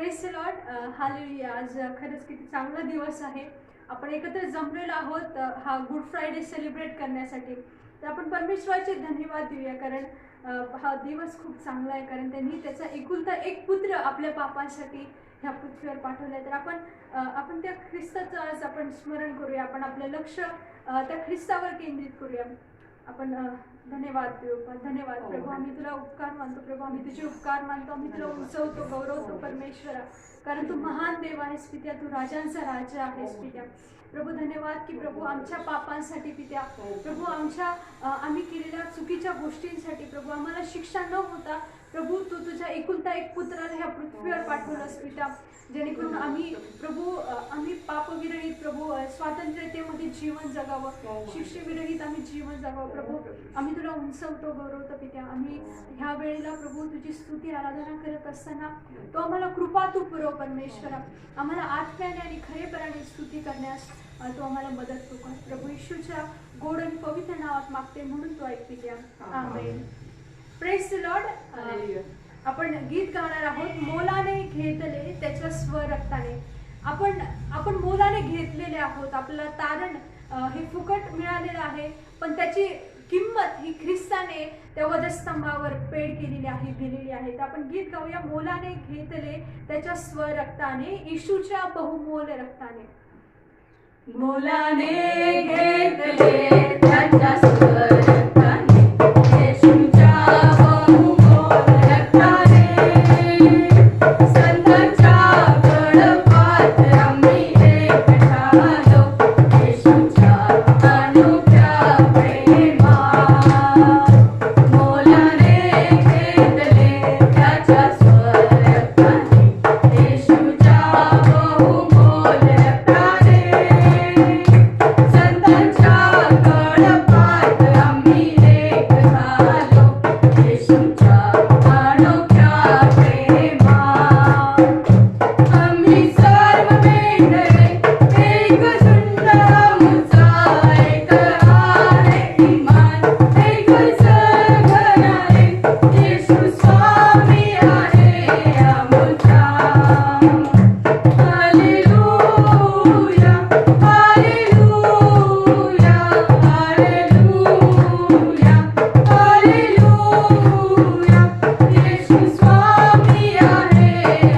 Praise the Lord. Hallelujah. आज खरंच किती चांगला दिवस आहे. आपण एकत्र जमलेलो आहोत हा गुड फ्रायडे सेलिब्रेट करण्यासाठी. तर आपण परमेश्वराचे धन्यवाद देऊया, कारण हा दिवस खूप चांगला आहे, कारण त्यांनी त्याचा एकुलता एक पुत्र आपल्या पापांसाठी ह्या पृथ्वीवर पाठवला आहे. तर आपण त्या ख्रिस्ताचं आज आपण स्मरण करूया. आपण आपलं लक्ष त्या ख्रिस्तावर केंद्रित करूया. आपण धन्यवाद देऊ. धन्यवाद प्रभू, आम्ही तुला उपकार मानतो. प्रभू, आम्ही तुझे उपकार मानतो. आम्ही तुला उंचवतो, गौरवतो परमेश्वरा, कारण तू महान देव आहेस पित्या. तू राजांचा राजा आहेस पित्या. प्रभू धन्यवाद की प्रभू आमच्या पापांसाठी पित्या, प्रभू आम्ही केलेल्या चुकीच्या गोष्टींसाठी प्रभू आम्हाला शिक्षा न होता प्रभू तू तुझ्या एकुलता एक पुत्राला ह्या पृथ्वीवर पाठवलंस पित्या, जेणेकरून आम्ही पापविरहित प्रभू स्वातंत्र्यतेमध्ये जीवन जगावं, शिक्षेविरहित आम्ही जीवन जगावं. प्रभू आम्ही तुला उंचवतो, गौरवतो पित्या. आम्ही ह्या वेळेला प्रभू तुझी स्तुती आराधना करत असताना तो आम्हाला कृपा तू पुरव परमेश्वरा. आम्हाला आत्म्याने आणि खरेपणाने स्तुती करण्यास तो आम्हाला मदत तू कर. प्रभू येशूच्या गोड आणि पवित्र नावात मागते, म्हणून तो ऐक पित्या. आमेन. Praise the Lord. आपण गीत गाणार आहोत, मोलाने घेतले त्याच्या स्वरक्ताने. आपण मोलाने घेतलेले आहोत. आपल्याला तारण हे फुकट मिळालेलं आहे, पण त्याची किंमत ही ख्रिस्ताने त्या वधस्तंभावर पेड केलेली आहे, दिलेली आहे. तर आपण गीत गाऊया, मोलाने घेतले त्याच्या स्वरक्ताने, येशूच्या बहुमोल रक्ताने. मोलाने घेतले त्याच्या स्वरक्ताने, येशूच्या बहुमोल रक्ताने. संतांच्या गळफात आम्ही एकठालो, येशूच्या अनोख्या प्रेमात. मोलाने घेतले त्याच्या स्वरक्ताने, येशूच्या बहुमोल रक्ताने. संतांच्या गळफात आम्ही एक झालो, येशूच्या अनोख्या प्रेमात. आम्ही सर्व मेंढरे एक झुंड आमचा, एक आहे इमान, एकच घर आहे, येशू स्वामी आहे आमचा. हालेलुया, हालेलुया, हालेलुया, हालेलुया, येशू स्वामी आहे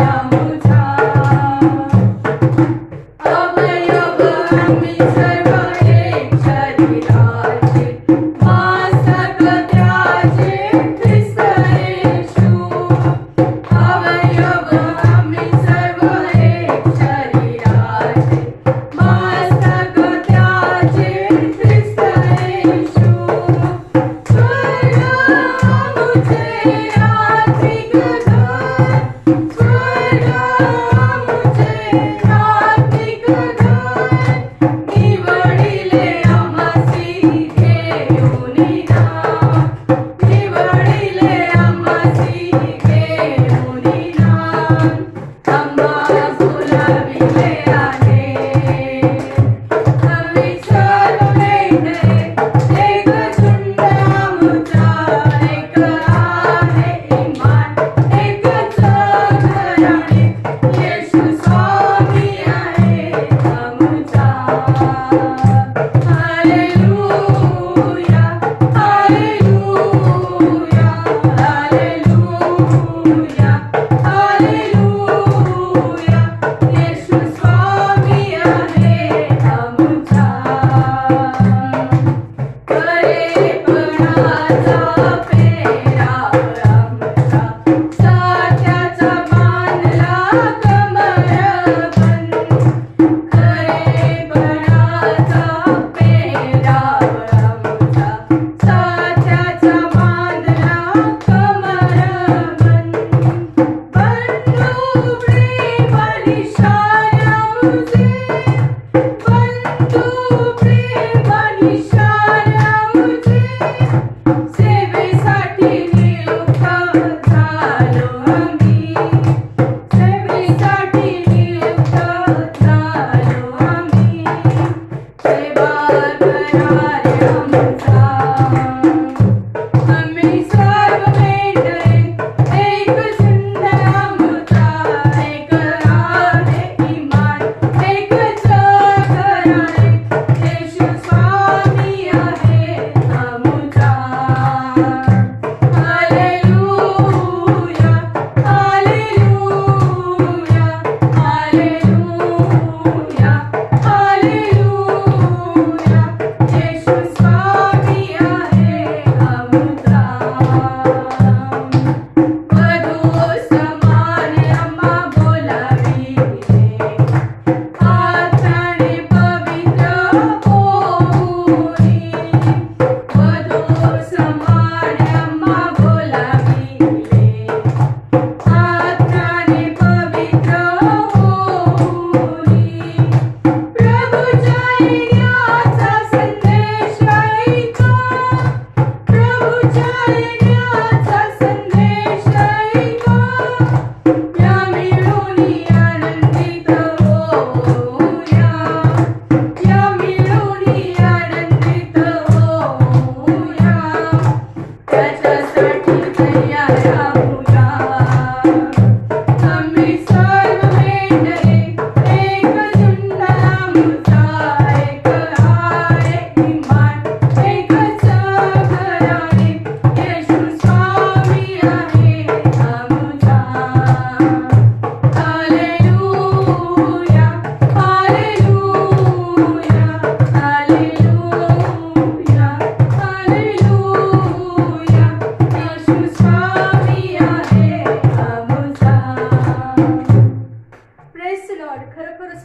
आमचा. अवयव आम्ही सर्व एक शरीराचे, मस्तक त्याचे ख्रिस्त येशू. अवयव आम्ही सर्व एक शरीराचे, मस्तक त्याचे ख्रिस्त येशू. स्वर्ग आमचे आत्मिक घर, स्वर्ग आमचे आत्मिक घर. निवडिले आम्हासी घेऊन या, निवडिले आम्हासी घेऊन या. आम्हा बोलाविले आहे. आम्ही सर्व मेंढरे एक झुंड आमचा, एक आहे इमान, एकच घर आहे, येशू स्वामी आहे आमचा. हालेलुया, हालेलुया, हालेलुया, हालेलुया, येशू स्वामी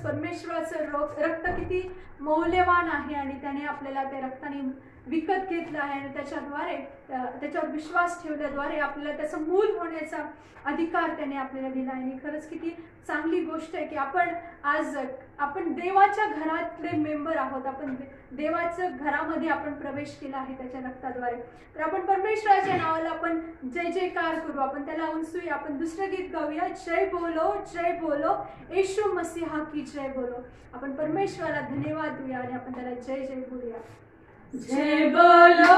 परमेश्वराचं रक्त किती मौल्यवान आहे आणि त्याने आपल्याला त्या रक्ताने विकत घेतलं आहे आणि त्याच्यावर विश्वास ठेवल्याद्वारे आपल्याला त्याचं मूल होण्याचा अधिकार त्याने आपल्याला दिला आहे. आणि खरंच किती चांगली गोष्ट आहे की आपण देवाच्या घरातले मेंबर आहोत. आपण देवाच्या घरामध्ये आपण प्रवेश केला आहे त्याच्या रक्ताद्वारे. तर आपण परमेश्वराच्या नावाला आपण जय जयकार करू, आपण त्याला उंचूया. आपण दुसरं गीत गाऊया, जय बोलो येशू मसीहा की जय बोलो. आपण परमेश्वराला धन्यवाद देऊया आणि आपण त्याला जय जय बोलूया. जय बोलो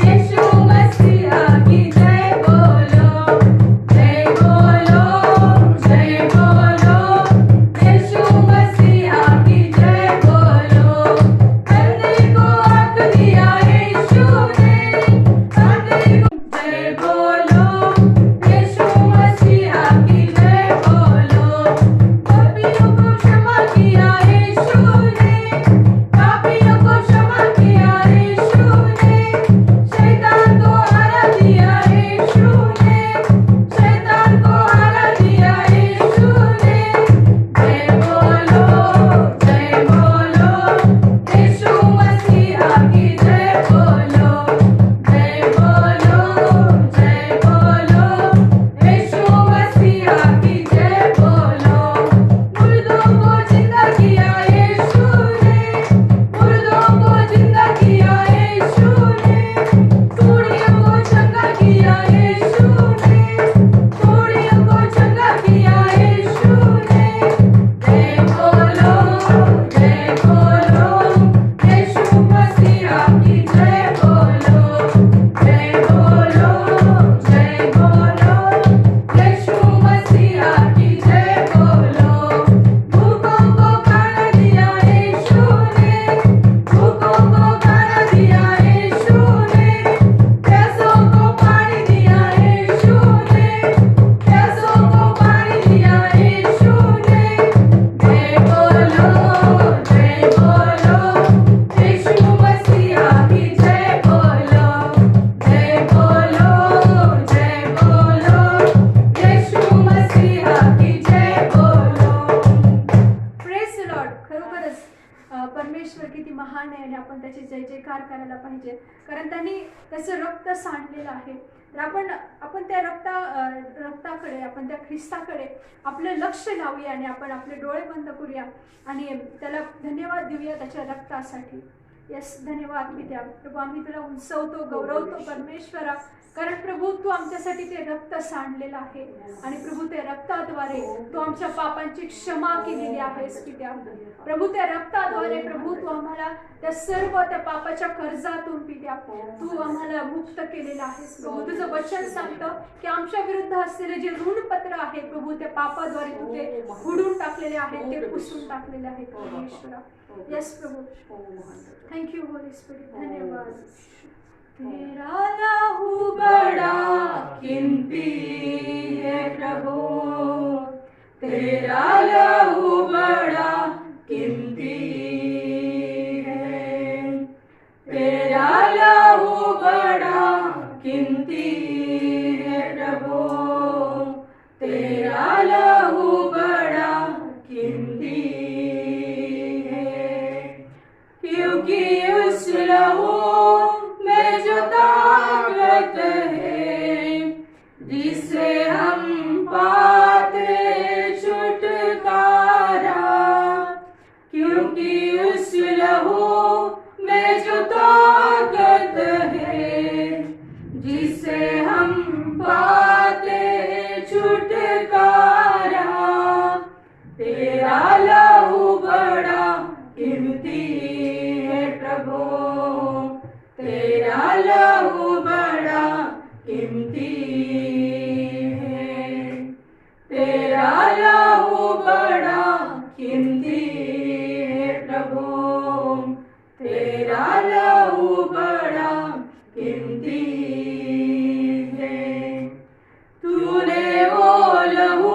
यीशु मसीहा की जय बोलो, जय बोलो यीशु मसीहा की जय बोलो. अंधे को आँख दिया यीशु ने, अंधे को जय बोलो यीशु मसीहा की जय बोलो. पापियों को क्षमा किया यीशु ने, पापियों को क्षमा किया यीशु ने, शैतान को हरा दिया यीशु ने, शैतान को हरा दिया यीशु ने. जय बोलो यीशु मसीहा की जय बोलो, जय बोलो यीशु मसीहा की जय बोलो. मुर्दों को जिंदा किया यीशु ने, मुर्दों को जिंदा किया यीशु ने, टूटियों को चंगा किया यीशु ने, टूटियों को चंगा किया यीशु ने. जय बोलो यीशु मसीहा की जय बोलो, जय बोलो यीशु मसीहा की जय बोलो. भूखों को खाना दिया यीशु ने, भूखों को खाना दिया यीशु ने, प्यासों को पानी दिया यीशु ने, प्यासों को पानी दिया यीशु ने. जय बोलो यीशु मसीहा की जय बोलो, जय बोलो यीशु मसीहा की जय बोलो. Praise the Lord. खरोखरच परमेश्वर किती महान आहे आणि आपण त्याची जय जयकार करायला पाहिजे, कारण त्यांनी त्याचं रक्त सांडलेलं आहे. तर आपण त्या रक्ताकडे, आपण त्या ख्रिस्ताकडे आपलं लक्ष लावूया आणि आपण आपले डोळे बंद करूया आणि त्याला धन्यवाद देऊया त्याच्या रक्तासाठी. यस, धन्यवाद पित्या. प्रभू, आम्ही तुला उंचवतो, गौरवतो परमेश्वरा, कारण प्रभू तू आमच्यासाठी ते रक्त सांडलेलं आहे आणि प्रभू त्या रक्ताद्वारे तू आमच्या पापांची क्षमा केलेली आहेस पित्या. प्रभू त्या रक्ताद्वारे प्रभू तू आम्हाला त्या पापाच्या कर्जातून पित्या तू आम्हाला मुक्त केलेलं आहेस. प्रभू तुझं वचन सांगतं की आमच्या विरुद्ध असलेले जे ऋणपत्र आहे प्रभू त्या पापाद्वारे तू ते हुडून टाकलेले आहेत, ते पुसून टाकलेले आहेत परमेश्वरा. यस प्रभू, थँक्यू होली स्पिरिट. धन्यवाद. तेरा लहू बड़ा कीमती है प्रभु, तेरा लहू बड़ा कीमती है, तेरा लहू बड़ा कीमती है प्रभु, तेरा लहू बड़ा कीमती है. क्योंकि उस लहू में जो ताकत है, जिससे हम पाते छुटकारा, क्योंकि उस लहू में जो ताकत है, जिससे हम पाते छुटकारा. तेरा लहू बड़ा कीमती है प्रभु, तेरा लहू बड़ा कीमती है, तेरा लहू बड़ा कीमती है प्रभु, तेरा लहू बड़ा कीमती है. तूने वो लहू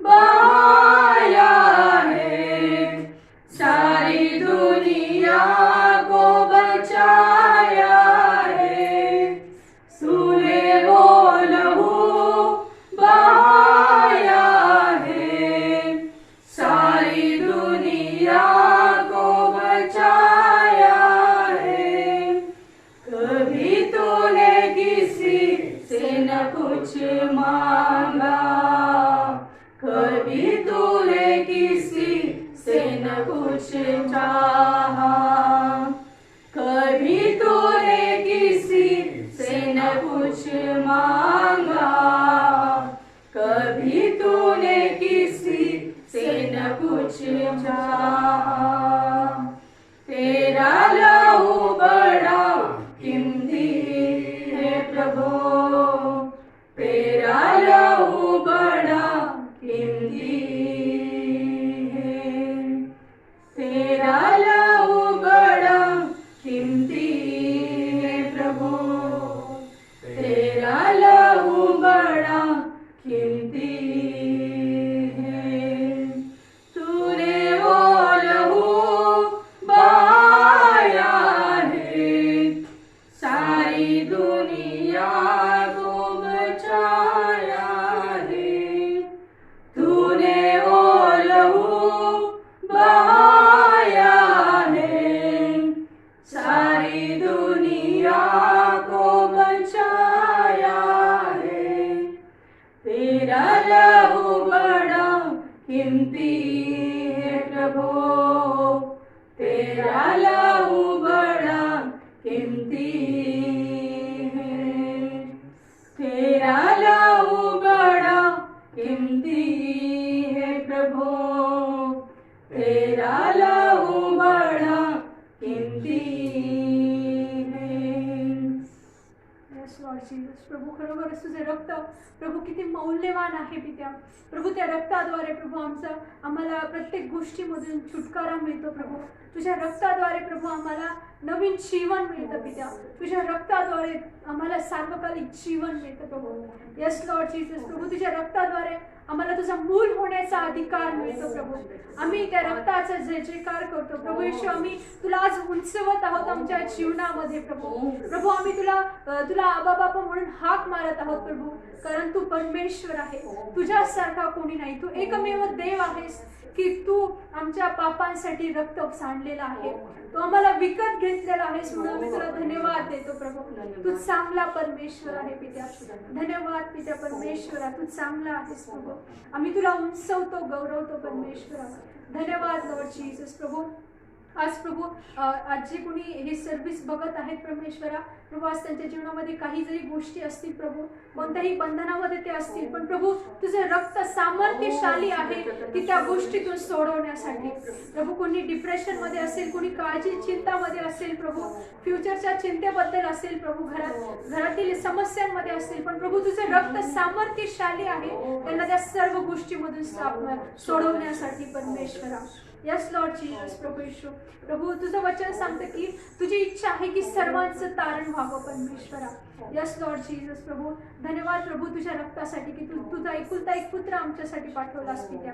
बहाया है, सारी दुनिया को बचाया है. तूने वो लहू बहाया है, कीमती है। तेरा लहू बड़ा कीमती है प्रभु, तेरा लहू बड़ा कीमती है। तूने वो लहू बहाया है, सारी दुनिया को बचाया है। तूने वो लहू बहाया है, सारी दुनिया को बचाया है। तेरा लहू बड़ा कीमती है प्रभु, तेरा लहू बड़ा कीमती है। तेरा लहू बड़ा कीमती है प्रभु, तेरा लहू बड़ा कीमती है। येस लॉर्ड जीसस, प्रभू खरोखरच तुझे रक्त प्रभू किती मौल्यवान आहे पित्या. प्रभू त्या रक्ताद्वारे प्रभू आम्हाला प्रत्येक गोष्टीमधून छुटकारा मिळतो प्रभू. तुझ्या रक्ताद्वारे प्रभू आम्हाला नवीन जीवन मिळतं पित्या. तुझ्या रक्ताद्वारे आम्हाला सार्वकालिक जीवन मिळतं प्रभू. येस लॉर्ड जीसस, प्रभू तुझ्या रक्ताद्वारे आम्हाला तुझा मूल होण्याचा अधिकार मिळतो प्रभू. आम्ही त्या रक्ताचा जय जयकार करतो प्रभू येशू. आम्ही तुला आज उंचवत आहोत आमच्या जीवनामध्ये प्रभू. प्रभू आम्ही तुला आबा बाबा म्हणून हाक मारत आहोत प्रभू, कारण तू परमेश्वर आहे. तुझ्यासारखा कोणी नाही. तू एकमेव देव आहेस की तू आमच्या पापांसाठी रक्त सांडलेला आहे. तू आम्हाला विकत घेतलेला आहेस म्हणून आम्ही तुला धन्यवाद देतो प्रभू. तू चांगला परमेश्वर आहे पित्या. धन्यवाद पित्या परमेश्वरा, तू चांगला आहेस प्रभू. आम्ही तुला उंचवतो गौरवतो परमेश्वरा. धन्यवाद लॉर्ड जीसस. प्रभू आज प्रभू आज जे कोणी हे सर्व्हिस बघत आहेत परमेश्वरा, प्रभू आज त्यांच्या जीवनामध्ये काही जरी गोष्टी असतील प्रभू, कोणत्याही बंधनामध्ये ते असतील, पण प्रभू तुझे रक्त सामर्थ्यशाली आहे की त्या गोष्टीतून सोडवण्यासाठी. प्रभू कोणी डिप्रेशनमध्ये असेल, कोणी काळजी चिंतामध्ये असेल प्रभू, फ्युचरच्या चिंतेबद्दल असेल प्रभू, घरातील समस्यांमध्ये असेल, पण प्रभू तुझे रक्त सामर्थ्यशाली आहे त्यांना त्या सर्व गोष्टीमधून सोडवण्यासाठी परमेश्वरा. Yes Lord Jesus. प्रभू येशू, प्रभू तुझं वचन सांगतं की तुझी इच्छा आहे की सर्वांचं तारण व्हावं परमेश्वरा. Yes Lord Jesus. प्रभू धन्यवाद प्रभू तुझ्या रक्तासाठी की तू तुझा एकुलता एक पुत्र आमच्यासाठी पाठवलास पित्या.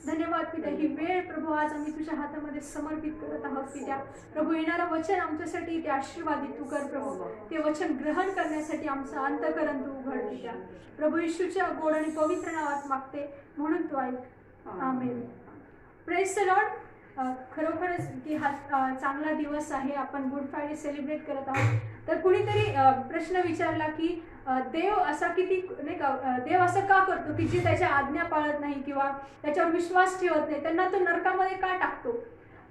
धन्यवाद पित्या. ही वेळ प्रभू आज आम्ही तुझ्या हातामध्ये समर्पित करत आहोत पित्या. प्रभू येणारं वचन आमच्यासाठी ते आशीर्वादित तू कर प्रभू. ते वचन ग्रहण करण्यासाठी आमचं अंतःकरण तू उघड पित्या. प्रभू येशूच्या गोड आणि पवित्र नावात मागते म्हणून तू ऐक. आमेन. Praise the Lord. खरोखरच की हा चांगला दिवस आहे. आपण गुड फ्रायडे सेलिब्रेट करत आहोत. तर कुणीतरी प्रश्न विचारला की देव असा किती नाही का, देव असं का करतो की जे त्याच्या आज्ञा पाळत नाही किंवा त्याच्यावर विश्वास ठेवत नाही त्यांना तो नरकामध्ये का टाकतो.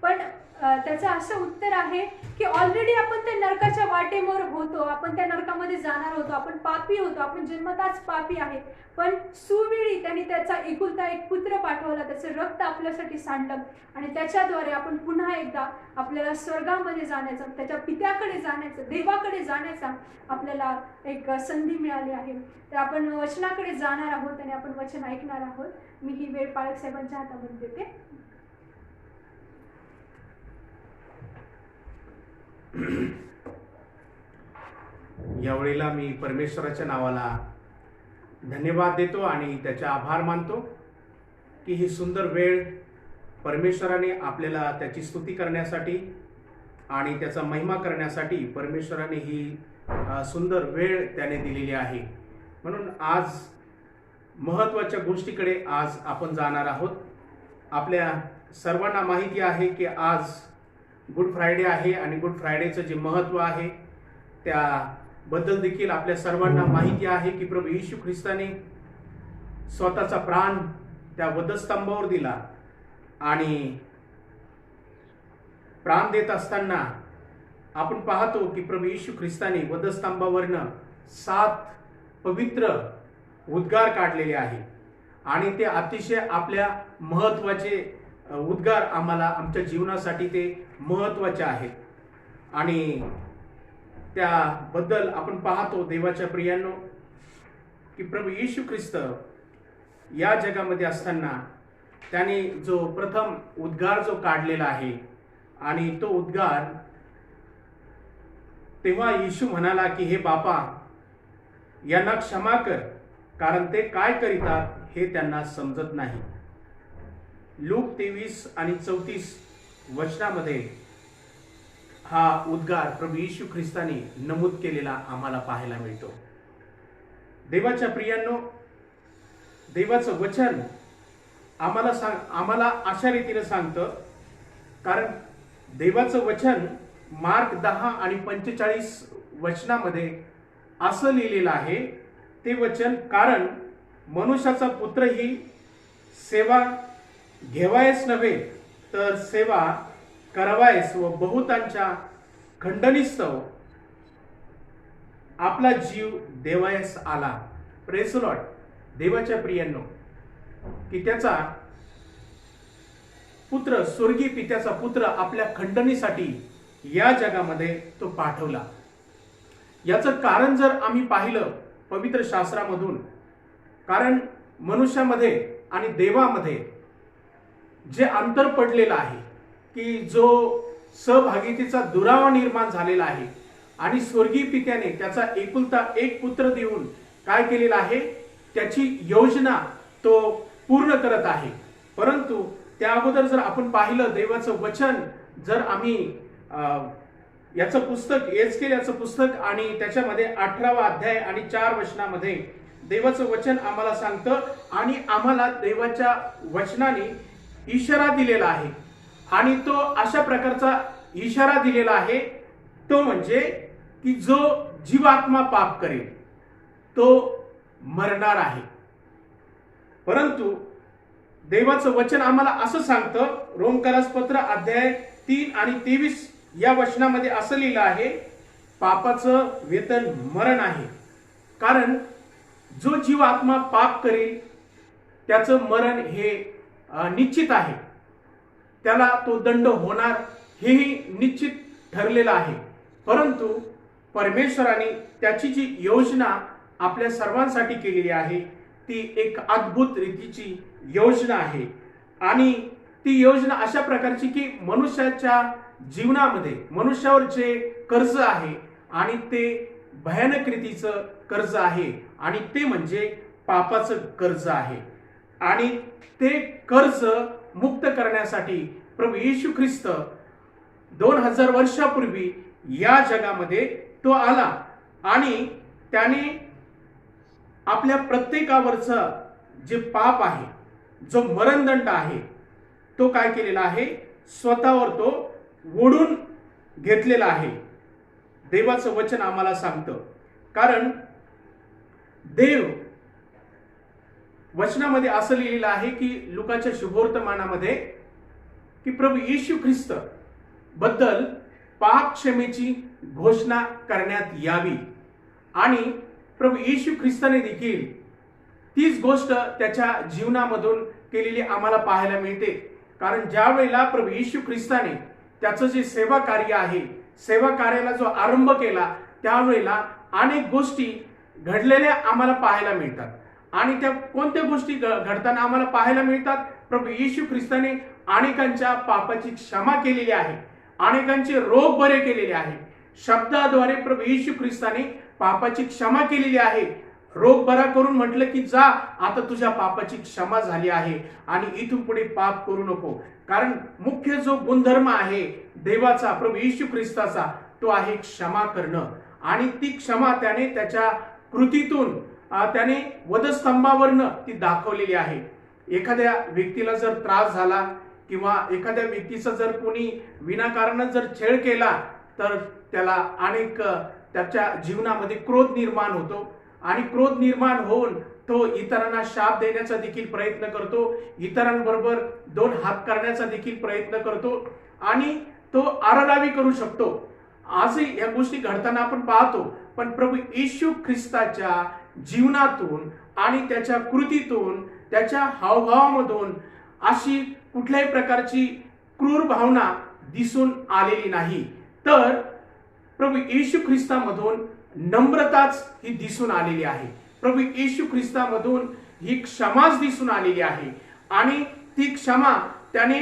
पण त्याचं असं उत्तर आहे की ऑलरेडी आपण त्या नरकाच्या वाटेवर होतो. आपण त्या नरकामध्ये जाणार होतो. आपण पापी होतो. आपण जन्मताच पापी आहे. पण सुवेळी त्यांनी त्याचा एकुलता एक पुत्र पाठवला, त्याचं रक्त आपल्यासाठी सांडलं आणि त्याच्याद्वारे आपण पुन्हा एकदा आपल्याला स्वर्गामध्ये जाण्याचा, त्याच्या पित्याकडे जाण्याचं, देवाकडे जाण्याचा आपल्याला एक संधी मिळाली आहे. तर आपण वचनाकडे जाणार आहोत आणि आपण वचन ऐकणार आहोत. मी ही वेळ पाळक साहेबांच्या हातामध्ये देते. यावेळेला मी परमेश्वराच्या नावाला धन्यवाद देतो आणि त्याचा आभार मानतो की ही सुंदर वेळ परमेश्वराने आपल्याला त्याची स्तुती करण्यासाठी आणि त्याचा महिमा करण्यासाठी परमेश्वराने ही सुंदर वेळ त्याने दिलेली आहे. म्हणून आज महत्त्वाच्या गोष्टीकडे आज आपण जाणार आहोत. आपल्या सर्वांना माहिती आहे की आज गुड फ्रायडे आहे आणि गुड फ्रायडेचं जे महत्त्व आहे त्याबद्दल देखील आपल्या सर्वांना माहिती आहे की प्रभू येशू ख्रिस्ताने स्वतःचा प्राण त्या वधस्तंभावर दिला आणि प्राण देत असताना आपण पाहतो की प्रभू येशू ख्रिस्ताने वधस्तंभावरनं 7 पवित्र उद्गार काढलेले आहे आणि ते अतिशय आपल्या महत्त्वाचे उद्गार आम्हाला आमच्या जीवनासाठी ते महत्त्वाचे आहेत. आणि त्याबद्दल आपण पाहतो देवाच्या प्रियांनो की प्रभू येशू ख्रिस्त या जगामध्ये असताना त्याने जो प्रथम उद्गार जो काढलेला आहे आणि तो उद्गार तेव्हा येशू म्हणाला की हे बापा, यांना क्षमा कर, कारण ते काय करीतात हे त्यांना समजत नाही. लूक 23 आणि 34 वचनामध्ये हा उद्गार प्रभू येशू ख्रिस्ताने नमूद केलेला आम्हाला पाहायला मिळतो. देवाच्या प्रियांनो, देवाचं वचन आम्हाला अशा रीतीने सांगतं, कारण देवाचं वचन मार्क 10 आणि 45 वचनामध्ये असं लिहिलेलं आहे ते वचन, कारण मनुष्याचा पुत्र ही सेवा घेवायच नव्हे तर सेवा करावायस व बहुतांच्या खंडणीस्तव आपला जीव देवायस आला. Praise Lord. देवाच्या प्रियांनो, की त्याचा पुत्र, स्वर्गीय पित्याचा पुत्र आपल्या खंडणीसाठी या जगामध्ये तो पाठवला. याचं कारण जर आम्ही पाहिलं पवित्र शास्त्रामधून, कारण मनुष्यामध्ये आणि देवामध्ये जे अंतर पडलेलं आहे, की जो सहभागितेचा दुरावा निर्माण झालेला आहे आणि स्वर्गीय पित्याने त्याचा एकुलता एक पुत्र देऊन काय केलेला आहे, त्याची योजना तो पूर्ण करत आहे. परंतु त्या अगोदर जर आपण पाहिलं देवाचं वचन, जर आम्ही याचं पुस्तक एस्केल याचं पुस्तक आणि त्याच्यामध्ये 18वा अध्याय आणि 4 वचनामध्ये देवाचं वचन आम्हाला सांगतं आणि आम्हाला देवाच्या वचनाने इशारा दिलेला आहे. आणि तो अशा प्रकारचा इशारा दिलेला आहे, तो म्हणजे की जो जीवात्मा पाप करेल तो मरणार आहे. परंतु देवाचं वचन आम्हाला असं सांगतं, रोमकरास पत्र अध्याय 3 आणि 23 या वचनामध्ये असं लिहिलं आहे, पापाचं वेतन मरण आहे. कारण जो जीवात्मा पाप करेल त्याचं मरण हे निश्चित आहे, त्याला तो दंड होणार हेही निश्चित ठरलेलं आहे. परंतु परमेश्वराने त्याची जी योजना आपल्या सर्वांसाठी केलेली आहे ती एक अद्भुत रीतीची योजना आहे. आणि ती योजना अशा प्रकारची की मनुष्याच्या जीवनामध्ये मनुष्यावर जे कर्ज आहे आणि ते भयानक रीतीचं कर्ज आहे आणि ते म्हणजे पापाचं कर्ज आहे. आणि ते कर्ज मुक्त करण्यासाठी प्रभू येशू ख्रिस्त 2000 वर्षापूर्वी या जगामध्ये तो आला आणि त्याने आपल्या प्रत्येकावरचं जे पाप आहे, जो मरणदंड आहे, तो काय केलेला आहे, स्वतःवर तो ओढून घेतलेला आहे. देवाचं वचन आम्हाला सांगतं, कारण देव वचनामध्ये असं लिहिलेलं आहे की लुकाच्या शुभवर्तमानामध्ये की प्रभू येशू ख्रिस्त बद्दल पाप क्षमेची घोषणा करण्यात यावी. आणि प्रभू येशू ख्रिस्ताने देखील तीच गोष्ट त्याच्या जीवनामधून केलेली आम्हाला पाहायला मिळते. कारण ज्या वेळेला प्रभू येशू ख्रिस्ताने त्याचं जे सेवा कार्य आहे, सेवा कार्याला जो आरंभ केला, त्यावेळेला अनेक गोष्टी घडलेल्या आम्हाला पाहायला मिळतात. आणि त्या कोणत्या गोष्टी घडताना आम्हाला पाहायला मिळतात, प्रभू येशू ख्रिस्ताने अनेकांच्या पापाची क्षमा केलेली आहे, अनेकांचे रोग बरे केलेले आहे. शब्दाद्वारे प्रभू येशू ख्रिस्ताने पापाची क्षमा केलेली आहे. रोग बरा करून म्हटलं की जा, आता तुझ्या पापाची क्षमा झाली आहे आणि इथून पुढे पाप करू नको. कारण मुख्य जो गुणधर्म आहे देवाचा, प्रभू येशू ख्रिस्ताचा, तो आहे क्षमा करणं. आणि ती क्षमा त्याने त्याच्या कृतीतून त्याने वधस्तंभावरनं ती दाखवलेली आहे. एखाद्या व्यक्तीला जर त्रास झाला किंवा एखाद्या व्यक्तीचा जर कोणी विनाकारण जर छळ केला तर त्याला अनेक त्याच्या जीवनामध्ये क्रोध निर्माण होतो आणि क्रोध निर्माण होऊन तो इतरांना शाप देण्याचा देखील प्रयत्न करतो, इतरांबरोबर 2 हात करण्याचा देखील प्रयत्न करतो आणि तो आरडावी करू शकतो. आजही या गोष्टी घडताना आपण पाहतो. पण प्रभू येशू ख्रिस्ताच्या जीवनातून आणि त्याच्या कृतीतून, त्याच्या हावभावामधून अशी कुठल्याही प्रकारची क्रूर भावना दिसून आलेली नाही. तर प्रभू येशू ख्रिस्तामधून नम्रताच ही दिसून आलेली आहे. प्रभू येशू ख्रिस्तामधून ही क्षमाच दिसून आलेली आहे. आणि ती क्षमा त्याने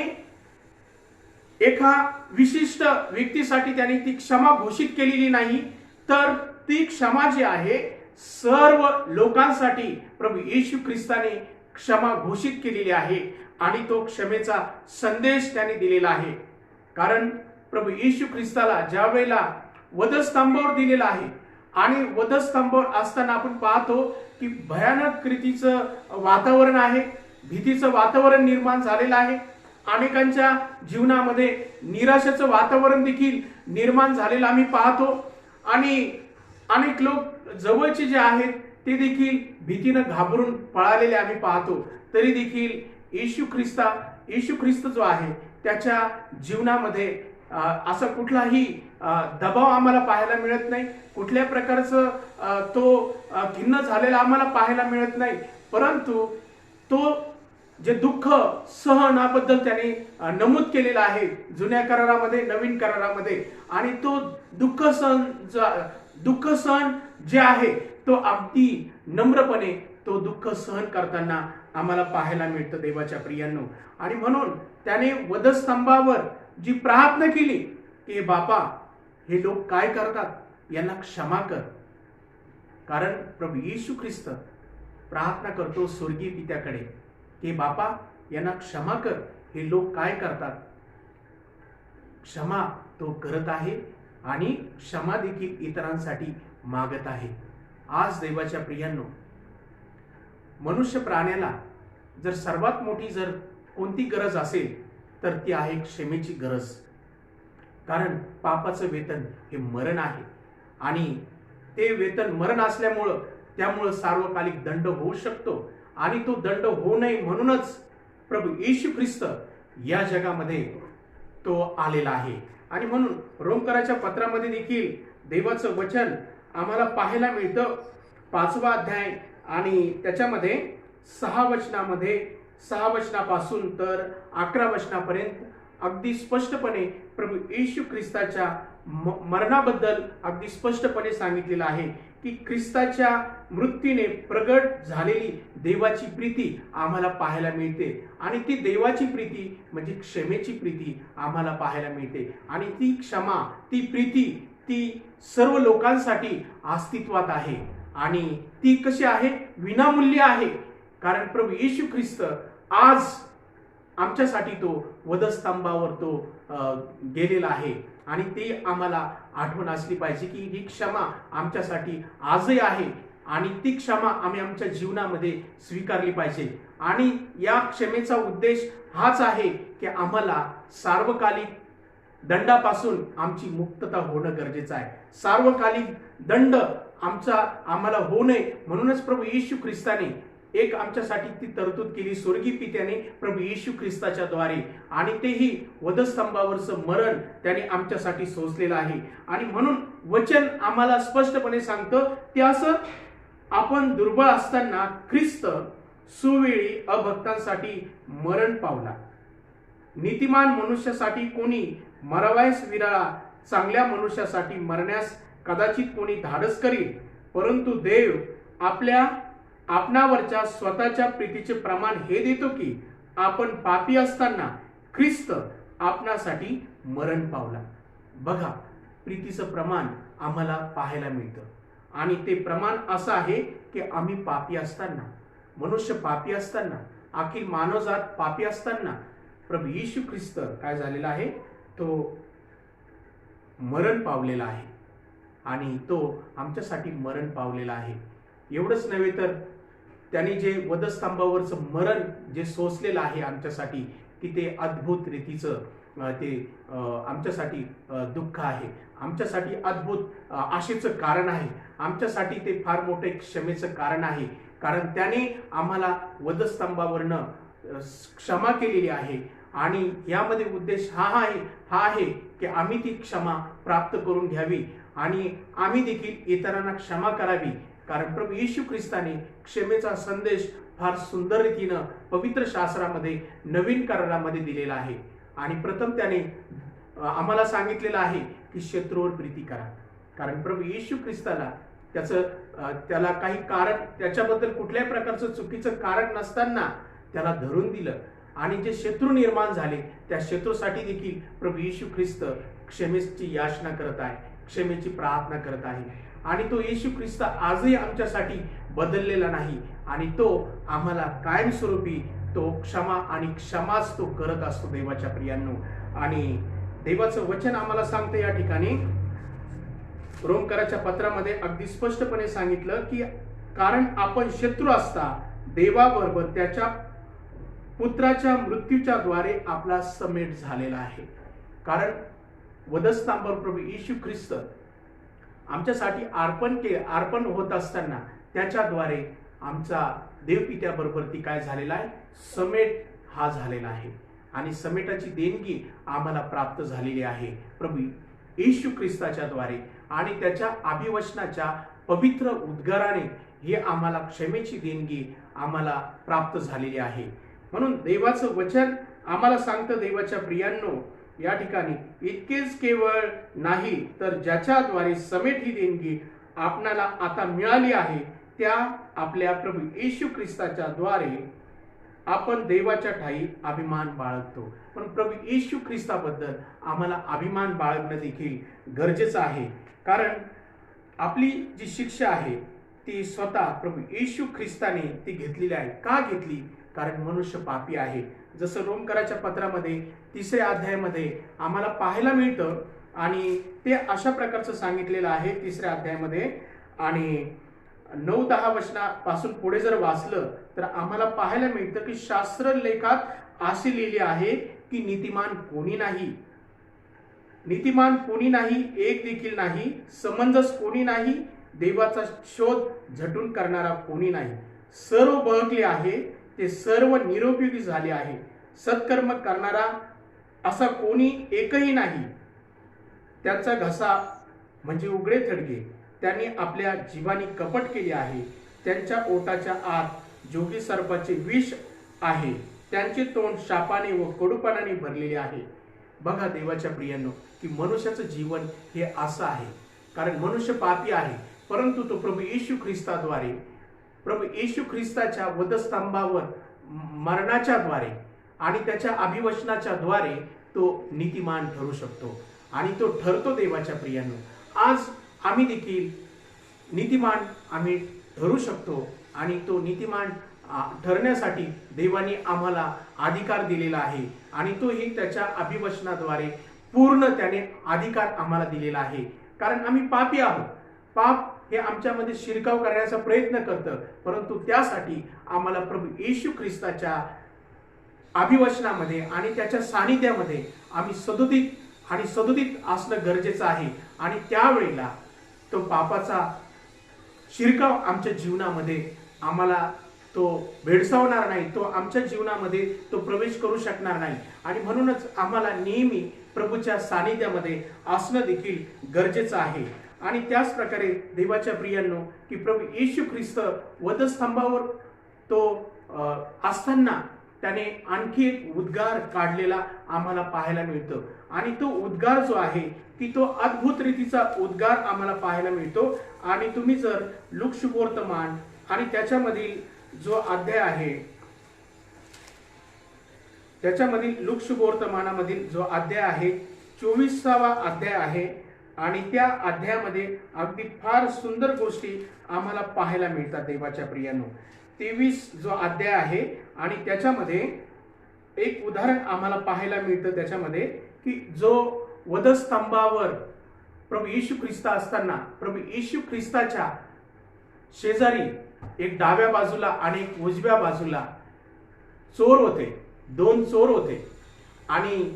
एका विशिष्ट व्यक्तीसाठी त्याने ती क्षमा घोषित केलेली नाही, तर ती क्षमा जी आहे सर्व लोकांसाठी प्रभू येशू ख्रिस्ताने क्षमा घोषित केलेली आहे. आणि तो क्षमेचा संदेश त्याने दिलेला आहे. कारण प्रभू येशू ख्रिस्ताला ज्या वेळेला वधस्तंभावर दिलेला आहे आणि वधस्तंभावर असताना आपण पाहतो की भयानक कृतीचं वातावरण आहे, भीतीचं वातावरण निर्माण झालेलं आहे. अनेकांच्या जीवनामध्ये निराशेचं वातावरण देखील निर्माण झालेलं आम्ही पाहतो. आणि अनेक लोक जवळचे जे आहेत ते देखील भीतीनं घाबरून पळालेले आम्ही पाहतो. तरी देखील येशू ख्रिस्त जो आहे त्याच्या जीवनामध्ये असा कुठलाही दबाव आम्हाला पाहायला मिळत नाही. कुठल्या प्रकारचं तो खिन्न झालेला आम्हाला पाहायला मिळत नाही. परंतु तो जे दुःख सहनाबद्दल त्याने नमूद केलेलं आहे जुन्या करारामध्ये, नवीन करारामध्ये. आणि तो दुःख सहन जे आहे तो अगदी नम्रपणे तो दुःख सहन करताना आम्हाला पाहायला मिळतं देवाच्या प्रियांनो. आणि म्हणून त्याने वधस्तंभावर जी प्रार्थना केली की बापा, हे लोक काय करतात यांना क्षमा कर. कारण प्रभू येशू ख्रिस्त प्रार्थना करतो स्वर्गीय पित्याकडे की बापा, यांना क्षमा कर, हे लोक काय करतात. क्षमा तो करत आहे आणि क्षमा देखील इतरांसाठी मागत आहे. आज देवाच्या प्रियांनो, मनुष्य प्राण्याला जर सर्वात मोठी जर कोणती गरज असेल तर ती आहे क्षमेची गरज. कारण पापाचं वेतन हे मरण आहे आणि ते वेतन मरण असल्यामुळं त्यामुळं सार्वकालिक दंड होऊ शकतो. आणि तो दंड होऊ नये म्हणूनच प्रभू येशू ख्रिस्त या जगामध्ये तो आलेला आहे. आणि म्हणून रोमकराच्या पत्रामध्ये देखील देवाचं वचन आम्हाला पाहायला मिळतं. 5वा अध्याय आणि त्याच्यामध्ये 6 वचनापासून तर 11 वचनापर्यंत अगदी स्पष्टपणे प्रभू येशू ख्रिस्ताच्या मरणाबद्दल अगदी स्पष्टपणे सांगितलेलं आहे की ख्रिस्ताच्या मृत्यूने प्रगट झालेली देवाची प्रीती आम्हाला पाहायला मिळते. आणि ती देवाची प्रीती म्हणजे क्षमेची प्रीती आम्हाला पाहायला मिळते. आणि ती क्षमा, ती प्रीती, ती सर्व लोकांसाठी अस्तित्वात आहे. आणि ती कशी आहे? विनामूल्य आहे. कारण प्रभू येशू ख्रिस्त आज आमच्यासाठी तो वधस्तंभावर तो गेलेला आहे. आणि ते आम्हाला आठवण असली पाहिजे की ही क्षमा आमच्यासाठी आजही आहे आणि ती क्षमा आम्ही आमच्या जीवनामध्ये स्वीकारली पाहिजे. आणि या क्षमेचा उद्देश हाच आहे की आम्हाला सार्वकालिक दंडापासून आमची मुक्तता होणं गरजेचं आहे. सार्वकालिक दंड आम्हाला होऊ नये म्हणूनच प्रभू येशू ख्रिस्ताने एक आमच्यासाठी ती तरतूद केली स्वर्गीय पित्याने प्रभू येशू ख्रिस्ताच्या द्वारे. आणि तेही वधस्तंभावरचं मरण त्याने आमच्यासाठी सोसलेलं आहे. आणि म्हणून वचन आम्हाला स्पष्टपणे सांगतं ते असं, आपण दुर्बळ असताना ख्रिस्त सुवेळी अभक्तांसाठी मरण पावला. नीतिमान मनुष्यासाठी कोणी मरावयास विरळा, चांगल्या मनुष्यासाठी मरण्यास कदाचित कोणी धाडस करील. परंतु देव आपणावरच्या स्वतःच्या प्रीतीचे प्रमाण हे देतो की आपण पापी असताना ख्रिस्त आपणासाठी मरण पावला. बघा, प्रीतीचं प्रमाण आम्हाला पाहायला मिळतं. आणि ते प्रमाण असं आहे की आम्ही पापी असताना, मनुष्य पापी असताना, अखिल मानवजात पापी असताना प्रभू येशू ख्रिस्त काय झालेला आहे, तो मरण पावलेला आहे. आणि तो आमच्यासाठी मरण पावलेला आहे. एवढंच नव्हे तर त्याने जे वधस्तंभावरचं मरण जे सोसलेलं आहे आमच्यासाठी, की ते अद्भुत रीतीचं ते आमच्यासाठी दुःख आहे, आमच्यासाठी अद्भुत आशेचं कारण आहे, आमच्यासाठी ते फार मोठे क्षमेचं कारण आहे. कारण त्याने आम्हाला वधस्तंभावरनं क्षमा केलेली आहे. आणि यामध्ये उद्देश हा आहे की आम्ही ती क्षमा प्राप्त करून घ्यावी आणि आम्ही देखील इतरांना क्षमा करावी. कारण प्रभू येशू ख्रिस्ताने क्षमेचा संदेश फार सुंदर रीतीनं पवित्र शास्त्रामध्ये, नवीन करारामध्ये दिलेला आहे. आणि प्रथम त्याने आम्हाला सांगितलेलं आहे की शत्रूवर प्रीती करा. कारण प्रभू येशू ख्रिस्ताला त्याचं त्याला काही कारण, त्याच्याबद्दल कुठल्याही प्रकारचं चुकीचं कारण नसताना त्याला धरून दिलं आणि जे शत्रू निर्माण झाले त्या शत्रूसाठी देखील प्रभू येशू ख्रिस्त क्षमेची याचना करत आहे, क्षमेची प्रार्थना करत आहे. आणि तो येशू ख्रिस्त आजही आमच्यासाठी बदललेला नाही आणि तो आम्हाला कायमस्वरूपी तो क्षमा आणि क्षमाच तो करत असतो देवाच्या प्रियांनो. आणि देवाचं वचन आम्हाला सांगतं या ठिकाणी रोमकराच्या पत्रामध्ये अगदी स्पष्टपणे सांगितलं की कारण आपण शत्रू असता देवाबरोबर त्याच्या पुत्राच्या मृत्यूच्या द्वारे आपला समेट झालेला आहे. कारण वधस्तंभावर प्रभू येशू ख्रिस्त आमच्यासाठी अर्पण होत असताना त्याच्याद्वारे आमचा देवपित्याबरोबर ती काय झालेला आहे, समेट हा झालेला आहे आणि समेटाची देणगी आम्हाला प्राप्त झालेली आहे प्रभू येशू ख्रिस्ताच्या द्वारे आणि त्याच्या अभिवचनाच्या पवित्र उद्गाराने हे आम्हाला क्षमेची देणगी आम्हाला प्राप्त झालेली आहे. म्हणून देवाचं वचन आम्हाला सांगतं देवाच्या प्रियांनो या ठिकाणी इतकेच केवळ नाही तर ज्याच्याद्वारे समेट ही देणगी आपणाला आता मिळाली आहे त्या आपल्या प्रभू येशू ख्रिस्ताच्या द्वारे आपण देवाच्या ठाई अभिमान बाळगतो. पण प्रभू येशू ख्रिस्ताबद्दल आम्हाला अभिमान बाळगणं देखील गरजेचं आहे. कारण आपली जी शिक्षा आहे ती स्वतः प्रभू येशू ख्रिस्ताने ती घेतलेली आहे. का घेतली? कारण मनुष्य पापी आहे. जसं रोमकराच्या पत्रामध्ये 3ऱ्या अध्यायामध्ये आम्हाला पाहायला मिळतं आणि ते अशा प्रकारचं सांगितलेलं आहे 3ऱ्या अध्यायामध्ये आणि 9-10 वचनापासून पुढे जर वाचलं तर आम्हाला पाहायला मिळतं की शास्त्र लेखात असे लिहिले आहे की नीतिमान कोणी नाही, नीतिमान कोणी नाही, एक देखील नाही, समंजस कोणी नाही, देवाचा शोध झटून करणारा कोणी नाही, सर्व बहकले आहे, ते सर्व निरुपयोगी झाले आहे, सत्कर्म करणारा असा कोणी एकही नाही, त्यांचा घसा म्हणजे उघडे थडके, त्यांनी आपल्या जीवानी कपट केले आहे, त्यांच्या ओठाच्या आत जोगी सर्पाचे विष आहे, त्यांचे तोंड शापाने व कडूपणाने भरलेले आहे. बघा देवाच्या प्रियांनो की मनुष्याचं जीवन हे असं आहे. कारण मनुष्य पापी आहे परंतु तो प्रभू येशू ख्रिस्ताद्वारे प्रभू येशू ख्रिस्ताच्या वधस्तंभावर मरणाच्या द्वारे आणि त्याच्या अभिवचनाच्या द्वारे तो नीतिमान ठरू शकतो आणि तो ठरतो देवाच्या प्रियांनो. आज आम्ही देखील नीतिमान आम्ही ठरू शकतो आणि तो नीतिमान ठरण्यासाठी देवाने आम्हाला अधिकार दिलेला आहे आणि तोही त्याच्या अभिवचनाद्वारे पूर्ण त्याने अधिकार आम्हाला दिलेला आहे. कारण आम्ही पापी आहोत. पाप हे आमच्यामध्ये शिरकाव करण्याचा प्रयत्न करतं परंतु त्यासाठी आम्हाला प्रभू येशू ख्रिस्ताच्या अभिवचनामध्ये आणि त्याच्या सानिध्यामध्ये आम्ही सदोदित असणं गरजेचं आहे आणि त्यावेळेला तो पापाचा शिरकाव आमच्या जीवनामध्ये आम्हाला तो भेडसावणार नाही, तो आमच्या जीवनामध्ये तो प्रवेश करू शकणार नाही आणि म्हणूनच आम्हाला नेहमी प्रभूच्या सानिध्यामध्ये असणं देखील गरजेचं आहे. आणि त्याच प्रकारे देवाच्या प्रियांनो की प्रभू येशू ख्रिस्त वधस्तंभावर तो असताना त्याने आणखी एक उद्गार काढलेला आम्हाला पाहायला मिळतो आणि तो उद्गार जो आहे की तो अद्भुत रीतीचा उद्गार आम्हाला पाहायला मिळतो. आणि तुम्ही जर लूक शुभवर्तमान आणि त्याच्यामधील जो अध्याय आहे त्याच्यामधील लूक शुभवर्तमानामधील जो अध्याय आहे 24वा अध्याय आहे आणि त्या अध्यायामध्ये अगदी फार सुंदर गोष्टी आम्हाला पाहायला मिळतात देवाच्या प्रियांनो. 23 जो अध्याय आहे आणि त्याच्यामध्ये एक उदाहरण आम्हाला पाहायला मिळतं त्याच्यामध्ये की जो वधस्तंभावर प्रभू येशू ख्रिस्त असताना प्रभू येशू ख्रिस्ताच्या शेजारी एक डाव्या बाजूला आणि एक उजव्या बाजूला चोर होते, 2 चोर होते आणि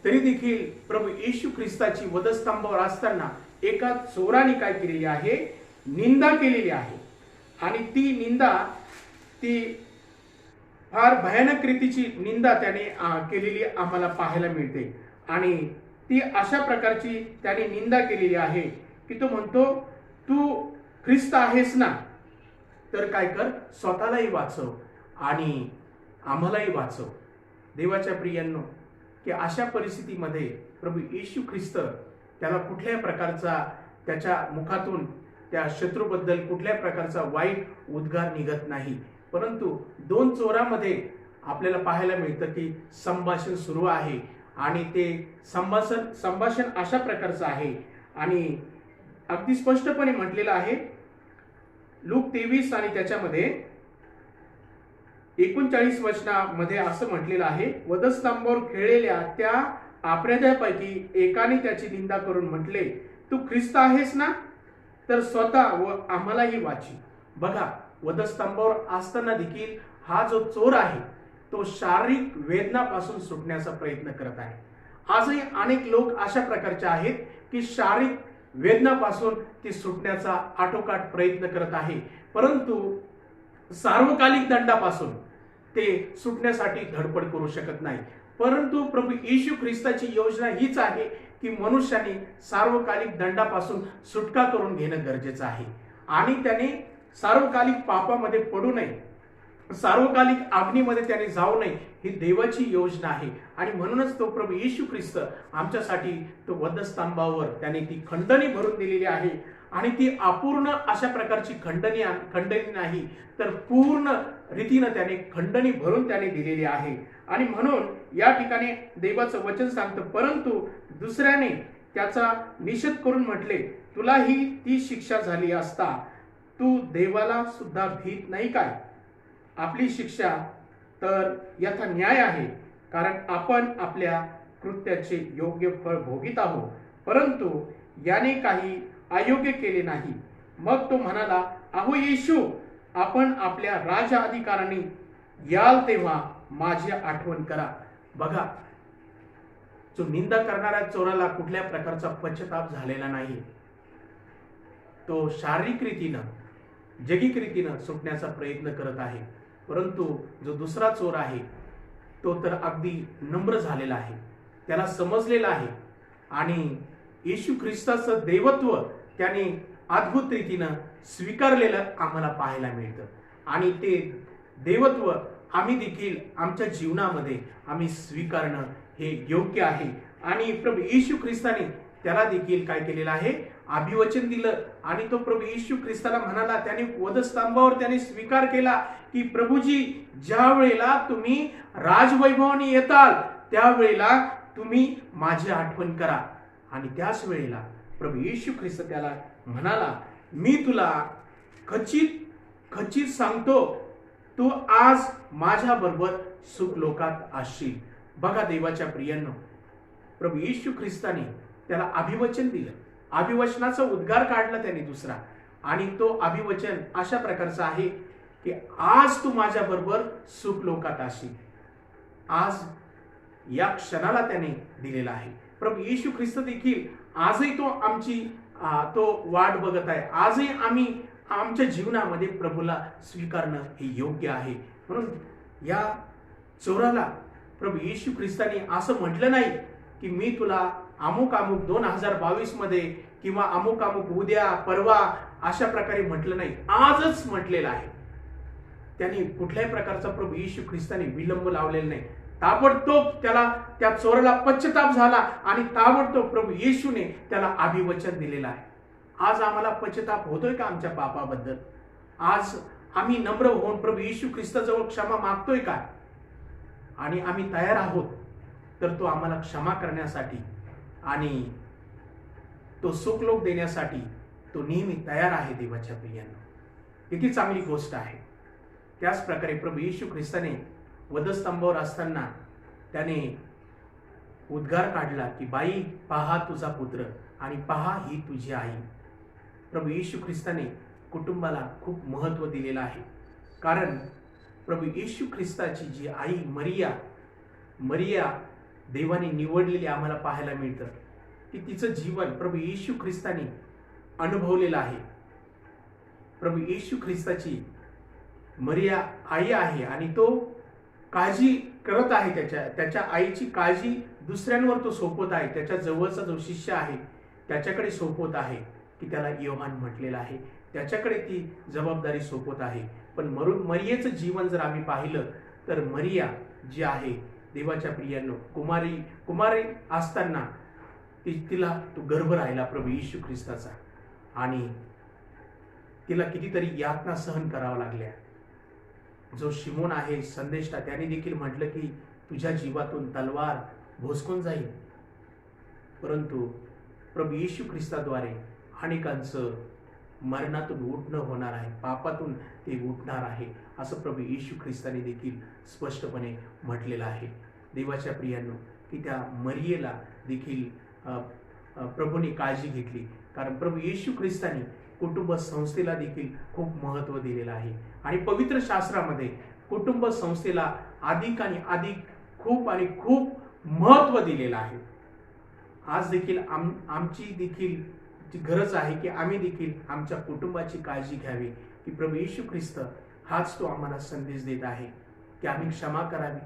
तरी देखील प्रभू येशू ख्रिस्ताची वधस्तंभावर असताना एका चोराने काय केलेली आहे, निंदा केलेली आहे आणि ती निंदा ती फार भयानक रीतीची निंदा त्याने केलेली आम्हाला पाहायला मिळते आणि ती अशा प्रकारची त्याने निंदा केलेली आहे की तो म्हणतो तू ख्रिस्त आहेस ना तर काय कर, स्वतःलाही वाचव आणि आम्हालाही वाचव. देवाच्या प्रियांनो की अशा परिस्थितीमध्ये प्रभू येशू ख्रिस्त त्याला कुठल्याही प्रकारचा त्याच्या मुखातून त्या शत्रूबद्दल कुठल्या प्रकारचा वाईट उद्गार निघत नाही, परंतु दोन चोरामध्ये आपल्याला पाहायला मिळतं की संभाषण सुरू आहे आणि ते संभाषण अशा प्रकारचं आहे आणि अगदी स्पष्टपणे म्हटलेलं आहे लूक 23 आणि त्याच्यामध्ये 39 वचनामध्ये असं म्हटलेलं आहे, वधस्तंभावर खेळलेल्या त्या अपराध्यापैकी एकाने त्याची निंदा करून म्हटले, तू ख्रिस्त आहेस ना, तर स्वतः व आम्हालाही वाची. बघा, वधस्तंभावर असताना देखील हा जो चोर आहे तो शारीरिक वेदनापासून सुटण्याचा प्रयत्न करत आहे. आजही अनेक लोक अशा प्रकारचे आहेत की शारीरिक वेदनापासून ते सुटण्याचा आटोकाट प्रयत्न करत आहे, परंतु सार्वकालिक दंडापासून ते सुटण्यासाठी धडपड करू शकत नाही. परंतु प्रभू येशू ख्रिस्ताची योजना हीच आहे की मनुष्याने सार्वकालिक दंडापासून सुटका करून घेणं गरजेचं आहे आणि त्याने सार्वकालिक पापामध्ये पडू नये, सार्वकालिक अग्नीमध्ये त्याने जाऊ नये, ही देवाची योजना आहे. आणि म्हणूनच तो प्रभू येशू ख्रिस्त आमच्यासाठी तो वधस्तंभावर त्याने ती खंडणी भरून दिलेली आहे आणि ती अपूर्ण अशा प्रकारची खंडणी नाही, तर पूर्ण रीतीनं त्याने खंडणी भरून त्याने दिलेली आहे. आणि म्हणून या ठिकाणी देवाचं वचन सांगतं, परंतु दुसऱ्याने त्याचा निषेध करून म्हटले, तुलाही ती शिक्षा झाली असता तू देवाला सुद्धा भीत नाही काय? आपली शिक्षा तर यथा न्याय आहे, कारण आपण आपल्या कृत्याचे योग्य फळ भोगीत आहोत, परंतु याने काही अयोग्य केले नाही. मग तो म्हणाला, अहो येशू, आपण आपल्या राज अधिकाराने याल तेव्हा माझी आठवण करा. बघा, जो निंदा करणाऱ्या चोराला कुठल्या प्रकारचा पश्चाताप झालेला नाही. तो शारीरिक रीतीनं जगिक रीतीनं सुटण्याचा प्रयत्न करत आहे, परंतु जो दुसरा चोर आहे तो तर अगदी नम्र झालेला आहे, त्याला समजलेला आहे आणि येशू ख्रिस्ताचं देवत्व त्याने अद्भुत रीतीनं स्वीकारलेलं आम्हाला पाहायला मिळतं आणि ते देवत्व आम्ही देखील आमच्या जीवनामध्ये आम्ही स्वीकारणं हे योग्य आहे. आणि प्रभू येशू ख्रिस्ताने त्याला देखील काय केलेलं आहे, अभिवचन दिलं आणि तो प्रभू येशू ख्रिस्ताला म्हणाला, त्याने वधस्तंभावर त्याने स्वीकार केला की प्रभूजी, ज्या वेळेला तुम्ही राजवैभवाने येताल त्यावेळेला तुम्ही माझी आठवण करा. आणि त्याच वेळेला प्रभू येशू ख्रिस्त त्याला म्हणाला, मी तुला खचित सांगतो, तू आज माझ्या बरोबर सुख लोकात असशील. बघा देवाच्या प्रियांनो, प्रभू येशू ख्रिस्ताने त्याला अभिवचन दिलं, अभिवचनाचा उद्गार काढला त्याने दुसरा, आणि तो अभिवचन अशा प्रकारचा आहे की आज तू माझ्या बरोबर सुख लोकात असशील. आज या क्षणाला त्याने दिलेला आहे. प्रभू येशू ख्रिस्त देखील आजही तो वाट बघत आहे. आजही आम्ही आमच्या जीवनामध्ये प्रभूला स्वीकारणं हे योग्य आहे. म्हणून या चोराला प्रभू येशू ख्रिस्ताने असं म्हटलं नाही की मी तुला अमुक 2022 मध्ये किंवा अमुक उद्या परवा अशा प्रकारे म्हटलं नाही, आजच म्हटलेलं आहे. त्यांनी कुठल्याही प्रकारचा प्रभू येशू ख्रिस्ताने विलंब लावलेला नाही. ताबडतोब त्या चोराला पश्चाताप झाला आणि ताबडतोब प्रभू येशूने त्याला अभिवचन दिलेलं आहे. आज आम्हाला पश्चाताप होतोय का आमच्या पापाबद्दल? आज आम्ही नम्र होऊन प्रभू येशू ख्रिस्ताजवळ क्षमा मागतोय का? आणि आम्ही तयार आहोत तर तो आम्हाला क्षमा करण्यासाठी आणि तो सुखलोक देण्यासाठी तो नेहमी तयार आहे. देवाच्या प्रियांनो, किती चांगली गोष्ट आहे. त्याच प्रकारे प्रभू येशू ख्रिस्ताने वधस्तंभावर असताना त्याने उद्गार काढला की बाई, पहा तुझा पुत्र आणि पहा ही तुझी आई. प्रभू येशू ख्रिस्ताने कुटुंबाला खूप महत्त्व दिलेलं आहे, कारण प्रभू येशू ख्रिस्ताची जी आई मरिया देवाने निवडलेली आम्हाला पाहायला मिळतं की तिचं जीवन प्रभू येशू ख्रिस्ताने अनुभवलेलं आहे. प्रभू येशू ख्रिस्ताची मरिया आई आहे आणि तो काळजी करत आहे, त्याच्या आईची काळजी दुसऱ्यांवर तो सोपवत आहे. त्याच्या जवळचा जो शिष्य आहे त्याच्याकडे सोपवत आहे की त्याला योहान म्हटलेलं आहे, त्याच्याकडे ती जबाबदारी सोपवत आहे. पण मरियेचं जीवन जर आम्ही पाहिलं तर मरिया जी आहे देवाच्या प्रियांनो, कुमारी असताना तिला तो गर्भ राहिला प्रभू येशू ख्रिस्ताचा आणि तिला कितीतरी यातना सहन कराव्या लागल्या. जो शिमोन आहे संदेष्टा, त्याने देखील म्हटलं की तुझ्या जीवातून तलवार भोसकून जाईल. परंतु प्रभू येशू ख्रिस्ताद्वारे अनेकांचं मरणातून उठणं होणार आहे, पापातून ते उठणार आहे, असं प्रभू येशू ख्रिस्ताने देखील स्पष्टपणे म्हटलेलं आहे. देवाच्या प्रियांनो, की त्या मरियेला देखील प्रभूने काळजी घेतली, कारण प्रभू येशू ख्रिस्ताने कुटुंब संस्थेला देखील खूप महत्त्व दिलेलं आहे. आणि पवित्र शास्त्रामध्ये कुटुंब संस्थेला अधिक आणि अधिक खूप आणि खूप महत्त्व दिलेलं आहे. आज देखील आमची देखील ची गरज आहे की आम्ही देखील आमच्या कुटुंबाची काळजी घ्यावी, की प्रभू येशू ख्रिस्त हाच तो आम्हाला संदेश देत आहे की आम्ही क्षमा करावी,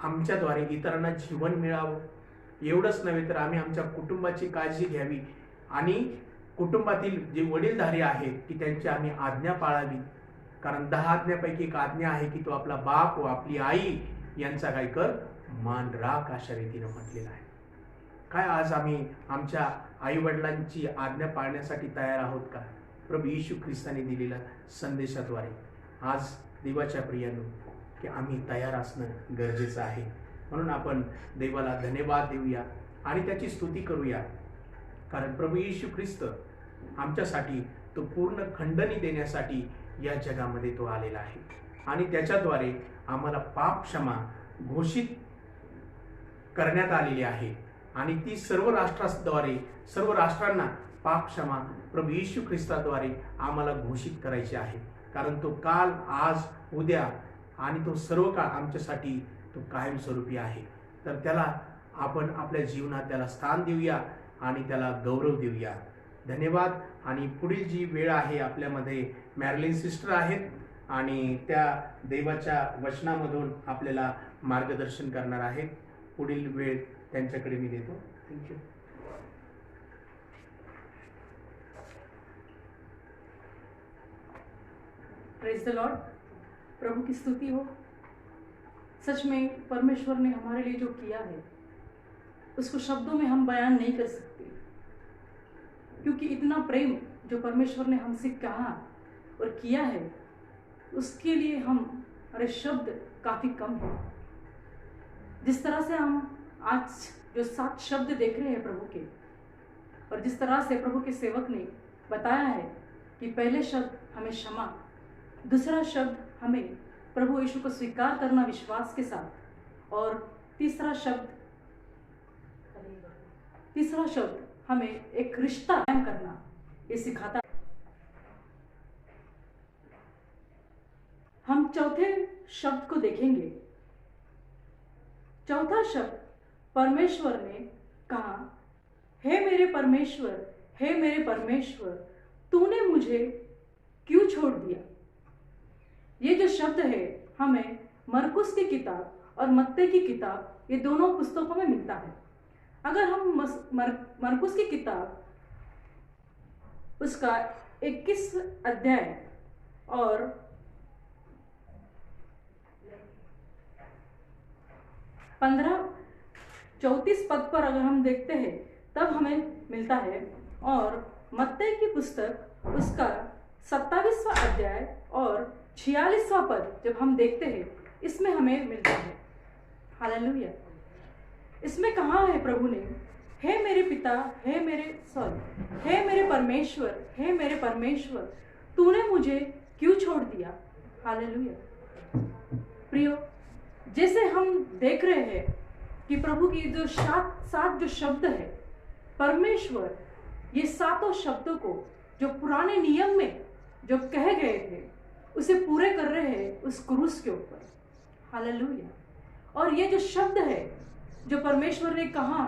आमच्याद्वारे इतरांना जीवन मिळावं. एवढंच नव्हे तर आम्ही आमच्या कुटुंबाची काळजी घ्यावी आणि कुटुंबातील जे वडीलधारी आहेत की त्यांची आम्ही आज्ञा पाळावी. कारण 10 आज्ञापैकी एक आज्ञा आहे की तो आपला बाप व आपली आई यांचा काय कर, मान राख, अशा रीतीनं म्हटलेलं आहे. काय आज आम्ही आमच्या आई वडिलांची आज्ञा पाळण्यासाठी तयार आहोत का? प्रभू येशू ख्रिस्ताने दिलेल्या संदेशाद्वारे आज देवाच्या प्रियांनो, की आम्ही तयार असणं गरजेचं आहे. म्हणून आपण देवाला धन्यवाद देऊया आणि त्याची स्तुती करूया, कारण प्रभू येशू ख्रिस्त आमच्यासाठी तो पूर्ण खंडणी देण्यासाठी या जगामध्ये तो आलेला आहे आणि त्याच्याद्वारे आम्हाला पाप क्षमा घोषित करण्यात आलेली आहे आणि ती सर्व राष्ट्रांद्वारे, सर्व राष्ट्रांना पाप क्षमा प्रभू येशू ख्रिस्ताद्वारे आम्हाला घोषित करायची आहे. कारण तो काल, आज, उद्या आणि तो सर्व काळ आमच्यासाठी तो कायमस्वरूपी आहे. तर त्याला आपण आपल्या जीवनात त्याला स्थान देऊया आणि त्याला गौरव देऊया. धन्यवाद. आणि पुढील जी वेळ आहे आपल्यामध्ये मॅरलिन सिस्टर आहेत आणि त्या देवाच्या वचनामधून आपल्याला मार्गदर्शन करणार आहेत. पुढील वेळ त्यांच्याकडे मी देतो. थँक्यू. Praise the Lord. प्रभु की स्तुति हो. सच में परमेश्वर ने हमारे लिए जो किया है उसको शब्दों में हम बयान नहीं कर सकते, क्योंकि इतना प्रेम जो परमेश्वर ने हमसे कहा और किया है उसके लिए हमारे शब्द काफ़ी कम हैं. जिस तरह से हम आज जो 7 शब्द देख रहे हैं प्रभु के, और जिस तरह से प्रभु के सेवक ने बताया है कि पहले शब्द हमें क्षमा, दूसरा शब्द हमें प्रभु यीशु को स्वीकार करना विश्वास के साथ, और तीसरा शब्द हमें एक रिश्ता कायम करना, ये सिखाता है. हम चौथे शब्द को देखेंगे. चौथा शब्द परमेश्वर ने कहा, हे मेरे परमेश्वर, हे मेरे परमेश्वर, तूने मुझे क्यों छोड़ दिया. ये जो शब्द है हमें मरकुस की किताब और मत्ती की किताब, ये दोनों पुस्तकों में मिलता है. अगर हम मरकुस की किताब उसका 21 अध्याय और 34 पद पर अगर हम देखते हैं तब हमें मिलता है, और मत्ती की पुस्तक उसका 27वां अध्याय और 46वां पद जब हम देखते हैं इसमें हमें मिलता है. हालेलुया. इसमें कहा है प्रभु ने, हे मेरे पिता, हे मेरे परमेश्वर, हे मेरे परमेश्वर, तूने मुझे क्यों छोड़ दिया. हालेलुया. प्रियो, जैसे हम देख रहे हैं कि प्रभु की जो 7 जो शब्द है, परमेश्वर ये 7 शब्दों को जो पुराने नियम में जो कहे गए थे उसे पूरे कर रहे हैं उस क्रूस के ऊपर. हालेलुया. और ये जो शब्द है जो परमेश्वर ने कहा,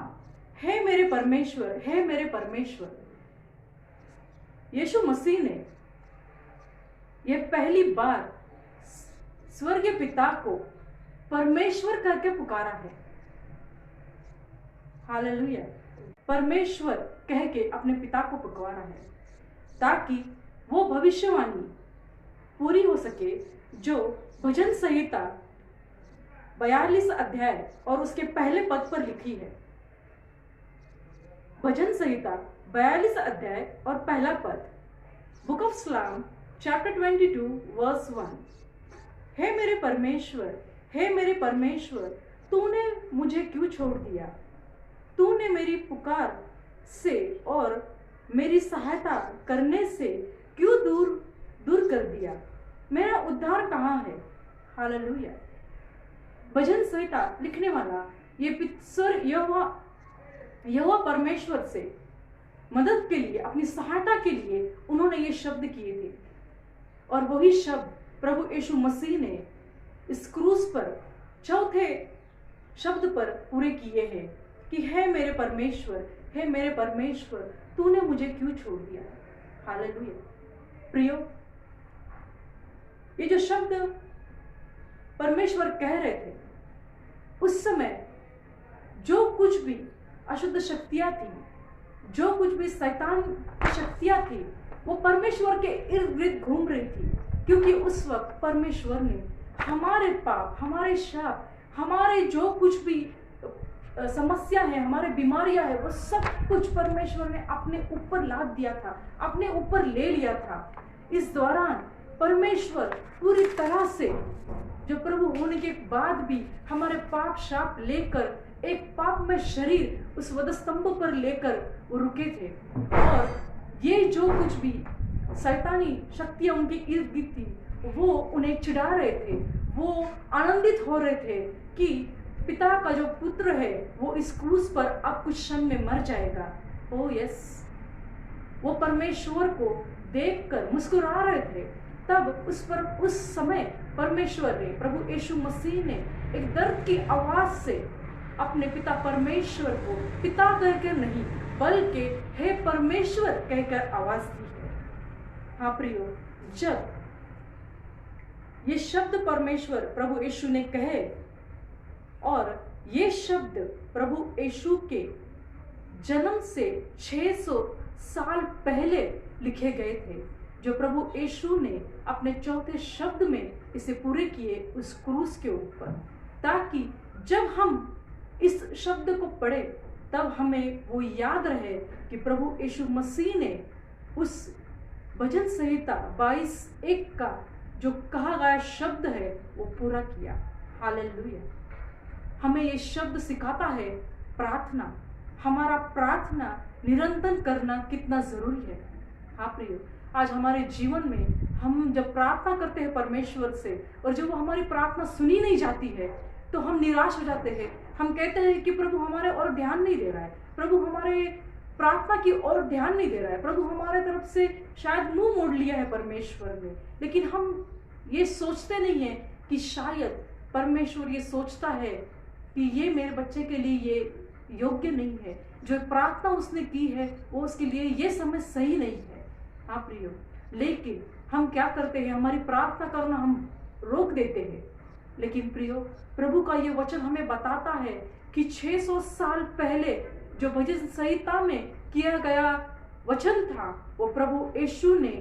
हे मेरे परमेश्वर, हे मेरे परमेश्वर, यीशु मसीह ने ये पहली बार स्वर्गीय पिता को परमेश्वर करके पुकारा है. हालेलुया. परमेश्वर कह के अपने पिता को पुकारा है ताकि वो भविष्यवाणी पूरी हो सके जो भजन संहिता 42 अध्याय और उसके पहले पद पर लिखी है. भजन संहिता 42 अध्याय और पहला पद, book of Psalm chapter 22 verse 1। हे मेरे परमेश्वर, हे मेरे परमेश्वर, तूने मुझे क्यों छोड़ दिया? तूने मेरी पुकार से और मेरी सहायता करने से क्यों दूर कर दिया? मेरा उद्धार कहाँ है? हालेलुया। भजन संहिता लिखने वाला ये पितर यहोवा परमेश्वर से मदद के लिए, अपनी सहायता के लिए उन्होंने ये शब्द किए थे, और वही शब्द प्रभु यीशु मसीह ने इस क्रूस पर चौथे शब्द पर पूरे किए हैं कि हे मेरे परमेश्वर, हे मेरे परमेश्वर, तूने मुझे क्यों छोड़ दिया? हालेलुया। प्रियो, ये जो शब्द परमेश्वर कह रहे थे, उस समय जो कुछ भी अशुद्ध शक्तियां थी, जो कुछ भी शैतान की शक्तियां थी, वो परमेश्वर के इर्द गिर्द घूम रही थी, क्योंकि उस वक्त परमेश्वर ने हमारे पाप, हमारे शाप, हमारे जो कुछ भी समस्या है, हमारे बीमारियां है, वो सब कुछ परमेश्वर ने अपने ऊपर लाद दिया था, अपने ऊपर ले लिया था। इस दौरान परमेश्वर पूरी तरह से, जो प्रभु होने के बाद भी हमारे पाप शाप लेकर एक पाप में शरीर उस वधस्तंभ पर लेकर वो रुके थे, और ये जो कुछ भी शैतानी शक्तियां उनके इर्द गिर्द थी, वो उन्हें चिढ़ा रहे थे, वो आनंदित हो रहे थे कि पिता का जो पुत्र है वो इस क्रूस पर अब कुछ क्षण में मर जाएगा। ओ यस, वो परमेश्वर को देखकर मुस्कुरा रहे थे। तब उस समय परमेश्वर ने, प्रभु यीशु मसीह ने एक दर्द की आवाज से अपने पिता परमेश्वर को पिता कहकर नहीं, बल्कि हे परमेश्वर कहकर आवाज दी है। हाँ प्रियो, जब ये शब्द परमेश्वर प्रभु यीशु ने कहे, और ये शब्द प्रभु यीशु के जन्म से 600 साल पहले लिखे गए थे, जो प्रभु यीशु ने अपने चौथे शब्द में इसे पूरे किए उस क्रूस के ऊपर, ताकि जब हम इस शब्द को पढ़े तब हमें वो याद रहे कि प्रभु यीशु मसीह ने उस भजन संहिता 22:1 का जो कहा गया शब्द है वो पूरा किया। हालेलुया। हमें ये शब्द सिखाता है प्रार्थना, हमारा प्रार्थना निरंतर करना कितना जरूरी है। हाँ प्रियो, आज हमारे जीवन में हम जब प्रार्थना करते हैं परमेश्वर से, और जब वो हमारी प्रार्थना सुनी नहीं जाती है, तो हम निराश हो जाते हैं। हम कहते हैं कि प्रभु हमारे और ध्यान नहीं दे रहा है, प्रभु हमारे प्रार्थना की ओर ध्यान नहीं दे रहा है, प्रभु हमारे तरफ से शायद मुंह मोड़ लिया है परमेश्वर ने। लेकिन हम ये सोचते नहीं है कि शायद परमेश्वर ये सोचता है कि ये मेरे बच्चे के लिए ये योग्य नहीं है, जो प्रार्थना उसने की है वो उसके लिए ये समय सही नहीं है। हाँ प्रियो, लेकिन हम क्या करते हैं, हमारी प्रार्थना करना हम रोक देते हैं। लेकिन प्रियो, प्रभु का ये वचन हमें बताता है कि 600 साल पहले जो भजन संहिता में किया गया वचन था, वो प्रभु यीशु ने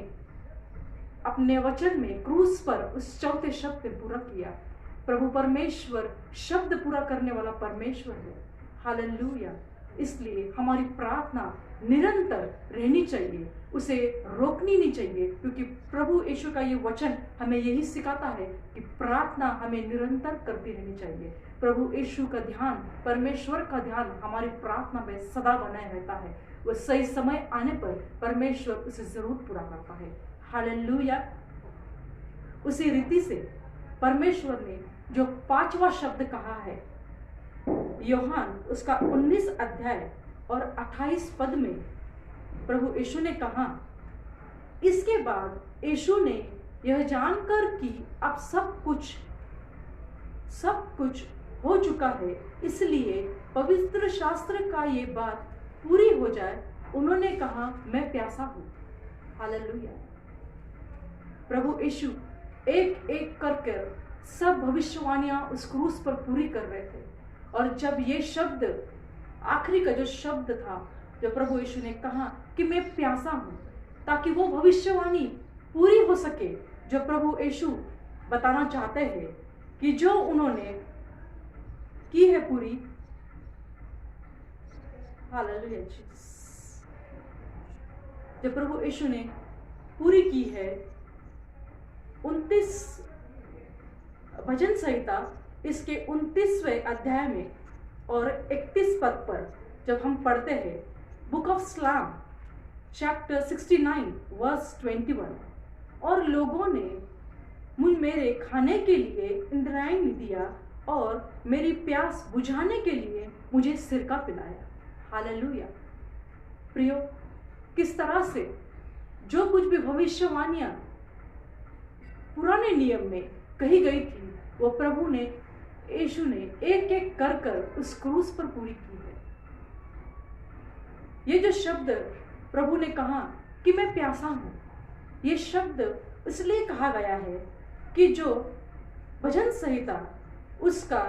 अपने वचन में क्रूस पर उस चौथे शब्द में पूरा किया। प्रभु परमेश्वर शब्द पूरा करने वाला परमेश्वर है। हालेलुया। इसलिए हमारी प्रार्थना निरंतर रहनी चाहिए, उसे रोकनी नहीं चाहिए, क्योंकि प्रभु यीशु का ये वचन हमें यही सिखाता है कि प्रार्थना हमें निरंतर करती रहनी चाहिए। प्रभु यीशु का ध्यान, परमेश्वर का ध्यान हमारी प्रार्थना में सदा बनाए रहता है। वो सही समय आने पर परमेश्वर उसे जरूर पूरा करता है। हालेलुया। उसी रीति से परमेश्वर ने जो 5वां शब्द कहा है, यूहन्ना उसका 19 अध्याय और 28 पद में प्रभु यीशु ने कहा, इसके बाद यीशु ने यह जानकर कि अब सब कुछ हो चुका है, इसलिए पवित्र शास्त्र का ये बात पूरी हो जाए, उन्होंने कहा, मैं प्यासा हूं। हालेलुया। प्रभु यीशु एक एक करके सब भविष्यवाणियां उस क्रूस पर पूरी कर रहे थे, और जब ये शब्द, आखिरी का जो शब्द था, जो प्रभु यीशु ने कहा कि मैं प्यासा हूं, ताकि वो भविष्यवाणी पूरी हो सके जो प्रभु यीशु बताना चाहते हैं कि जो उन्होंने की है पूरी। हालेलुया। जब प्रभु यीशु ने पूरी की है। 29 भजन संहिता इसके 29वें अध्याय में और 31 पद पर जब हम पढ़ते हैं, book of Psalm chapter 69 verse 21, और लोगों ने मेरे खाने के लिए इंद्रायणी दिया और मेरी प्यास बुझाने के लिए मुझे सिरका पिलाया। हालेलुया। प्रियो, किस तरह से जो कुछ भी भविष्यवाणियां पुराने नियम में कही गई थी वो प्रभु ने, यीशु ने एक एक कर कर उस क्रूस पर पूरी की है। ये जो शब्द प्रभु ने कहा कि मैं प्यासा हूं, ये शब्द इसलिए कहा गया है कि जो भजन संहिता उसका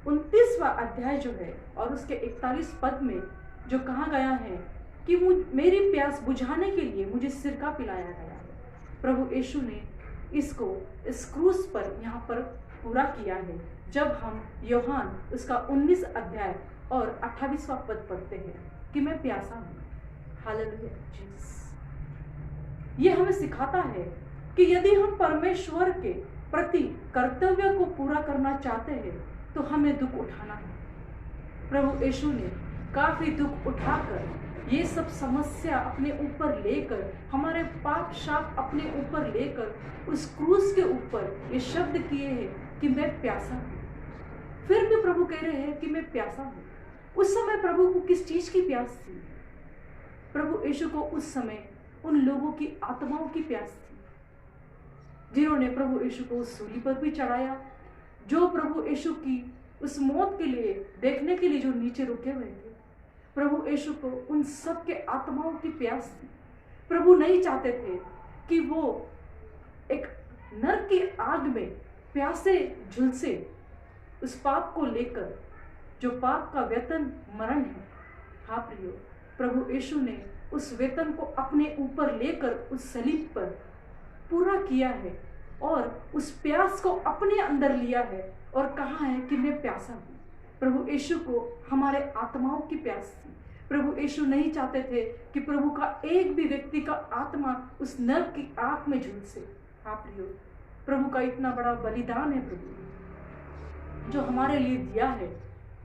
29वां अध्याय जो है और उसके 41 पद में जो कहा गया है कि मेरी प्यास बुझाने के लिए मुझे सिरका पिलाया गया है, प्रभु यीशु ने इसको इस क्रूस पर यहाँ पर पूरा किया है। जब हम यूहन्ना उसका 19 अध्याय और 28वां पद पढ़ते हैं कि मैं प्यासा हूँ। Hallelujah Jesus. ये हमें सिखाता है कि यदि हम परमेश्वर के प्रति कर्तव्य को पूरा करना चाहते हैं तो हमें दुख उठाना है। प्रभु यीशु ने काफी दुख उठाकर ये सब समस्या अपने ऊपर लेकर, हमारे पाप शाप अपने ऊपर लेकर उस क्रूस के ऊपर ये शब्द किए हैं कि मैं प्यासा हूँ। फिर भी प्रभु कह रहे हैं कि मैं प्यासा हूँ। उस समय प्रभु को किस चीज की प्यास थी? प्रभु यीशु को उस समय उन लोगों की आत्माओं की प्यास थी जिन्होंने प्रभु यीशु को उस सूली पर भी चढ़ाया, जो प्रभु यीशु की उस मौत के लिए देखने के लिए जो नीचे रुके हुए थे। प्रभु यीशु को उन सब के आत्माओं की प्यास थी। प्रभु नहीं चाहते थे कि वो एक नरक की आग में प्यासे झुलसे उस पाप को लेकर, जो पाप का वेतन मरण है। हाँ प्रियो, प्रभु यीशु ने उस वेतन को अपने ऊपर लेकर उस सलीब पर पूरा किया है और उस प्यास को अपने अंदर लिया है और कहा है कि मैं प्यासा हूँ। प्रभु यीशु को हमारे आत्माओं की प्यास थी। प्रभु यीशु नहीं चाहते थे कि प्रभु का एक भी व्यक्ति का आत्मा उस नरक की आग में झुलसे। हाँ प्रियो, प्रभु का इतना बड़ा बलिदान है प्रभु जो हमारे लिए दिया है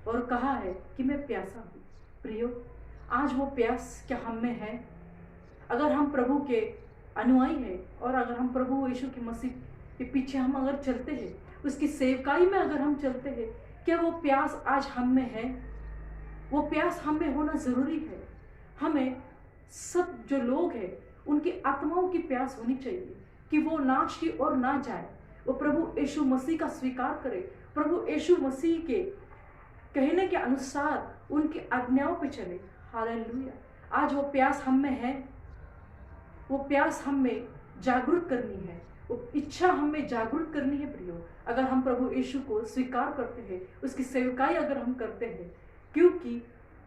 और कहा है कि मैं प्यासा हूँ। प्रियो, आज वो प्यास क्या हम में है? अगर हम प्रभु के अनुयायी हैं और अगर हम प्रभु यीशु की मसीह के पीछे हम अगर चलते हैं, उसकी सेवकाई में अगर हम चलते हैं, क्या वो प्यास आज हम में है? वो प्यास हम में होना जरूरी है। हमें सब जो लोग हैं उनकी आत्माओं की प्यास होनी चाहिए कि वो नाश की ओर ना जाए, वो प्रभु यीशु मसीह का स्वीकार करे, प्रभु यीशु मसीह के कहने के अनुसार उनकी आज्ञाओं पे चले। हालेलुया। आज वो प्यास हम में है, वो प्यास हम में जागरूक करनी है, वो इच्छा हमें जागरूक करनी है। प्रियो, अगर हम प्रभु यीशु को स्वीकार करते हैं, उसकी सेवकाई अगर हम करते हैं, क्योंकि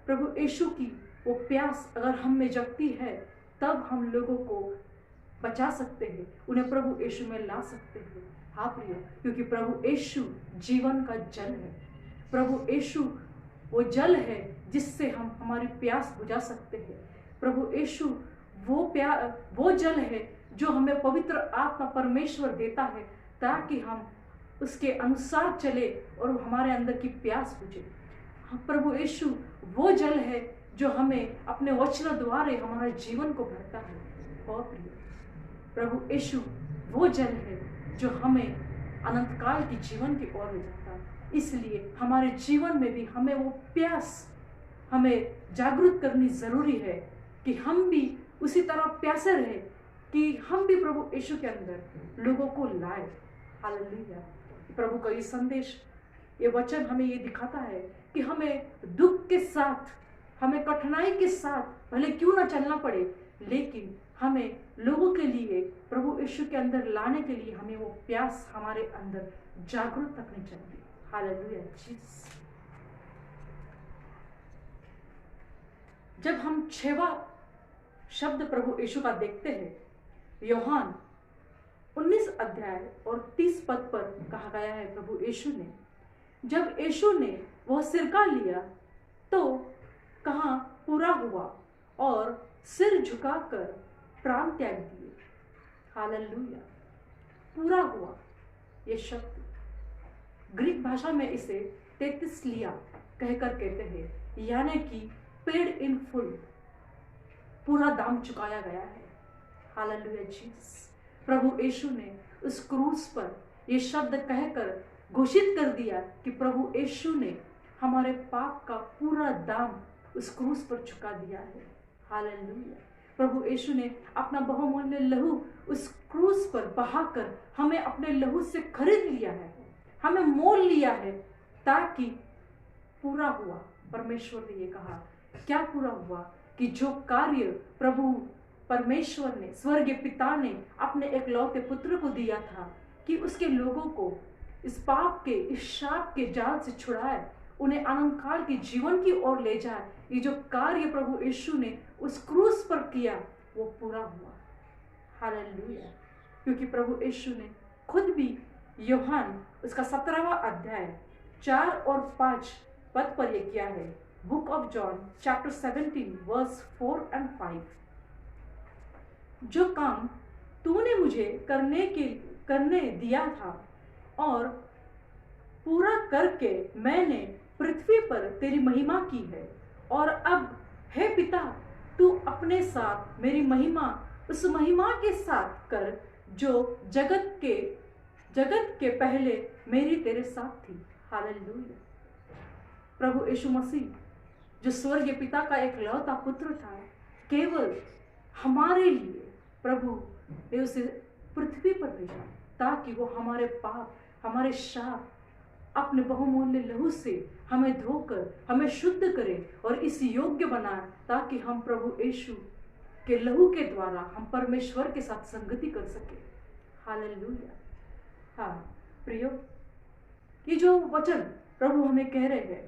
प्रभु यीशु की वो प्यास अगर हम में जगती है तब हम लोगों को बचा सकते हैं, उन्हें प्रभु यीशु में ला सकते हैं। हाँ प्रियो, क्योंकि प्रभु यीशु जीवन का जल है। प्रभु यीशु वो जल है जिससे हम हमारी प्यास बुझा सकते हैं। प्रभु यीशु वो जल है जो हमें पवित्र आत्मा परमेश्वर देता है ताकि हम उसके अनुसार चले और हमारे अंदर की प्यास बुझे। प्रभु यीशु वो जल है जो हमें अपने वचन द्वारा हमारे जीवन को भरता है। और प्रिय, प्रभु यीशु वो जल है जो हमें अनंत काल की जीवन की ओर ले जाता है। इसलिए हमारे जीवन में भी हमें वो प्यास हमें जागरूक करनी जरूरी है कि हम भी उसी तरह प्यासे रहे कि हम भी प्रभु यीशु के अंदर लोगों को लाए। हालेलुया। प्रभु का ये संदेश, ये वचन हमें ये दिखाता है कि हमें दुख के साथ, हमें कठिनाई के साथ भले क्यों ना चलना पड़े, लेकिन हमें लोगों के लिए प्रभु यीशु के अंदर लाने के लिए हमें वो प्यास हमारे अंदर जागरूक रखनी चाहिए। हालेलुया। जब हम 6वां शब्द प्रभु यीशु का देखते हैं, यूहन्ना 19 अध्याय और 30 पद पर कहा गया है, प्रभु यीशु ने जब यीशु ने वह सिरका लिया तो कहा पूरा हुआ और सिर झुकाकर प्राण त्याग दिए। हालेलुया। पूरा हुआ, ये शब्द ग्रीक भाषा में इसे तेतिसलिया कहकर कहते हैं, यानी कि पेड इन फुल, पूरा दाम चुकाया गया है। Hallelujah Jesus. प्रभु यीशु ने उस क्रूस पर ये शब्द कहकर घोषित कर दिया कि प्रभु यीशु ने हमारे पाप का पूरा दाम उस क्रूस पर चुका दिया है। हालेलुया। प्रभु यीशु ने अपना बहुमूल्य लहू उस क्रूस पर बहाकर हमें अपने लहू से खरीद लिया है, हमें मोल लिया है, ताकि पूरा हुआ। परमेश्वर ने ये कहा, क्या पूरा हुआ? कि जो कार्य प्रभु परमेश्वर ने, स्वर्गीय पिता ने अपने एकलौते पुत्र को दिया था कि उसके लोगों को इस पाप के, इस शाप के जाल से छुड़ाए, उन्हें अनंत काल के जीवन की ओर ले जाए, ये जो कार्य प्रभु यीशु ने उस क्रूस पर किया वो पूरा हुआ। हालेलुया। क्योंकि प्रभु यीशु ने खुद भी यूहन्ना उसका 17वां अध्याय 4 और 5 पद पर यह किया है। Book of John chapter 17 verse 4 and 5। जो काम तूने मुझे करने दिया था और पूरा करके मैंने पृथ्वी पर तेरी महिमा की है, और अब हे पिता तू अपने साथ मेरी महिमा उस महिमा के साथ कर जो जगत के पहले मेरी तेरे साथ थी। हालेलुया। प्रभु यीशु मसीह जो स्वर्गीय पिता का एक लौता पुत्र था, केवल हमारे लिए प्रभु ने उसे पृथ्वी पर भेजा ताकि वो हमारे पाप, हमारे शाप अपने बहुमूल्य लहू से हमें धोकर हमें शुद्ध करे और इस योग्य बनाए, ताकि हम प्रभु यीशु के लहू के द्वारा हम परमेश्वर के साथ संगति कर सके। हालेलुया। हाँ प्रियो, ये जो वचन प्रभु हमें कह रहे हैं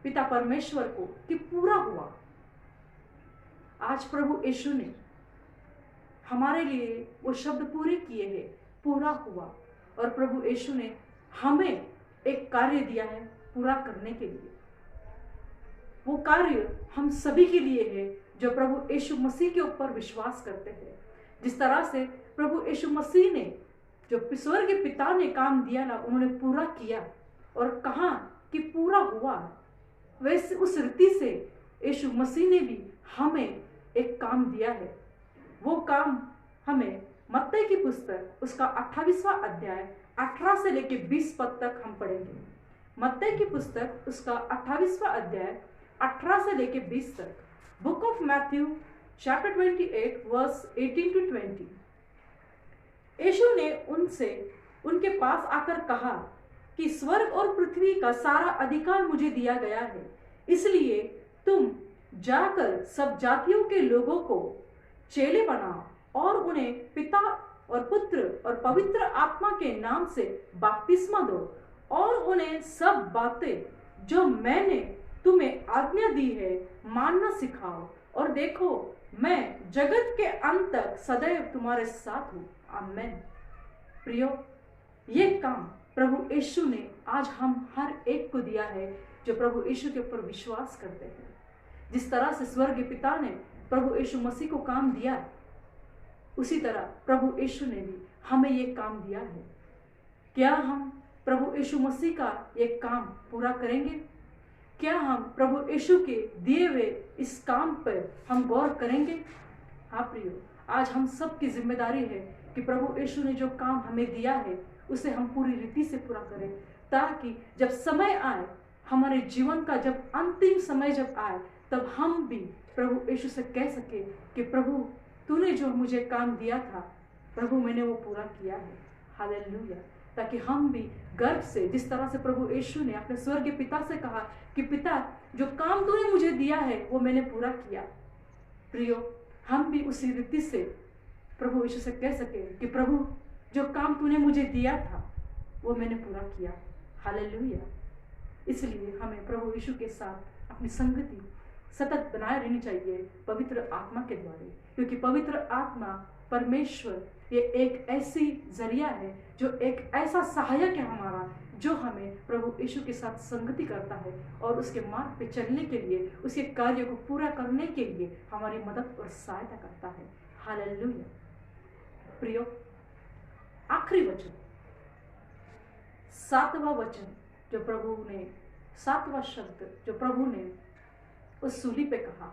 पिता परमेश्वर को कि पूरा हुआ, आज प्रभु यीशु ने हमारे लिए वो शब्द पूरे किए हैं, पूरा हुआ। और प्रभु यीशु ने हमें एक कार्य दिया है पूरा करने के लिए। वो कार्य हम सभी के लिए है जो प्रभु यीशु मसीह के ऊपर विश्वास करते हैं। जिस तरह से प्रभु यीशु मसीह ने जो स्वर्गीय पिता ने काम दिया ना, उन्होंने पूरा किया और कहा कि पूरा हुआ, वैसे उस रीति से यीशु मसीह ने भी हमें एक काम दिया है। वो काम हमें मत्ती की पुस्तक उसका 28वां अध्याय 18 से लेके 20 पद तक हम पढ़ेंगे। मत्ती की पुस्तक उसका 28वां अध्याय 18 से लेके 20 तक। Book of Matthew chapter 28 verse 18 to 20। यीशु ने उनके पास आकर कहा कि स्वर्ग और पृथ्वी का सारा अधिकार मुझे दिया गया है, इसलिए तुम जाकर सब जातियों के लोगों को चेले बनाओ और उन्हें पिता और पुत्र और पवित्र आत्मा के नाम से बपतिस्मा दो और उन्हें सब बातें जो मैंने तुम्हें आज्ञा दी है मानना सिखाओ, और देखो मैं जगत के अंत तक सदैव तुम्हारे साथ हूँ। आमीन। प्रियो, ये काम प्रभु यीशु ने आज हम हर एक को दिया है जो प्रभु यीशु के ऊपर विश्वास करते हैं। जिस तरह से स्वर्गीय पिता ने प्रभु यीशु मसीह को काम दिया, उसी तरह प्रभु यीशु ने भी हमें ये काम दिया है। क्या हम प्रभु यीशु मसीह का ये काम पूरा करेंगे? क्या हम प्रभु यीशु के दिए हुए इस काम पर हम गौर करेंगे? हाँ प्रियो, आज हम सब की जिम्मेदारी है कि प्रभु यीशु ने जो काम हमें दिया है उसे हम पूरी रीति से पूरा करें, ताकि जब समय आए, हमारे जीवन का जब अंतिम समय जब आए, तब हम भी प्रभु यीशु से कह सके कि प्रभु तूने जो मुझे काम दिया था, प्रभु मैंने वो पूरा किया है। हालेलुया। ताकि हम भी गर्व से, जिस तरह से प्रभु यीशु ने अपने स्वर्गीय पिता से कहा कि पिता जो काम तूने मुझे दिया है वो मैंने पूरा किया, प्रियो हम भी उसी रीति से प्रभु यीशु से कह सके कि प्रभु जो काम तूने मुझे दिया था वो मैंने पूरा किया। हालेलुया। इसलिए हमें प्रभु यीशु के साथ अपनी संगति सतत बनाए रहनी चाहिए पवित्र आत्मा के द्वारा, क्योंकि पवित्र आत्मा परमेश्वर ये एक ऐसी जरिया है, जो एक ऐसा सहायक है हमारा, जो हमें प्रभु यीशु के साथ संगति करता है और उसके मार्ग पे चलने के लिए, उसके कार्य को पूरा करने के लिए हमारी मदद और सहायता करता है। हालेलुया। प्रियो, आखिरी वचन, 7वां वचन जो प्रभु ने, 7वां शब्द जो प्रभु ने उस सूली पे कहा,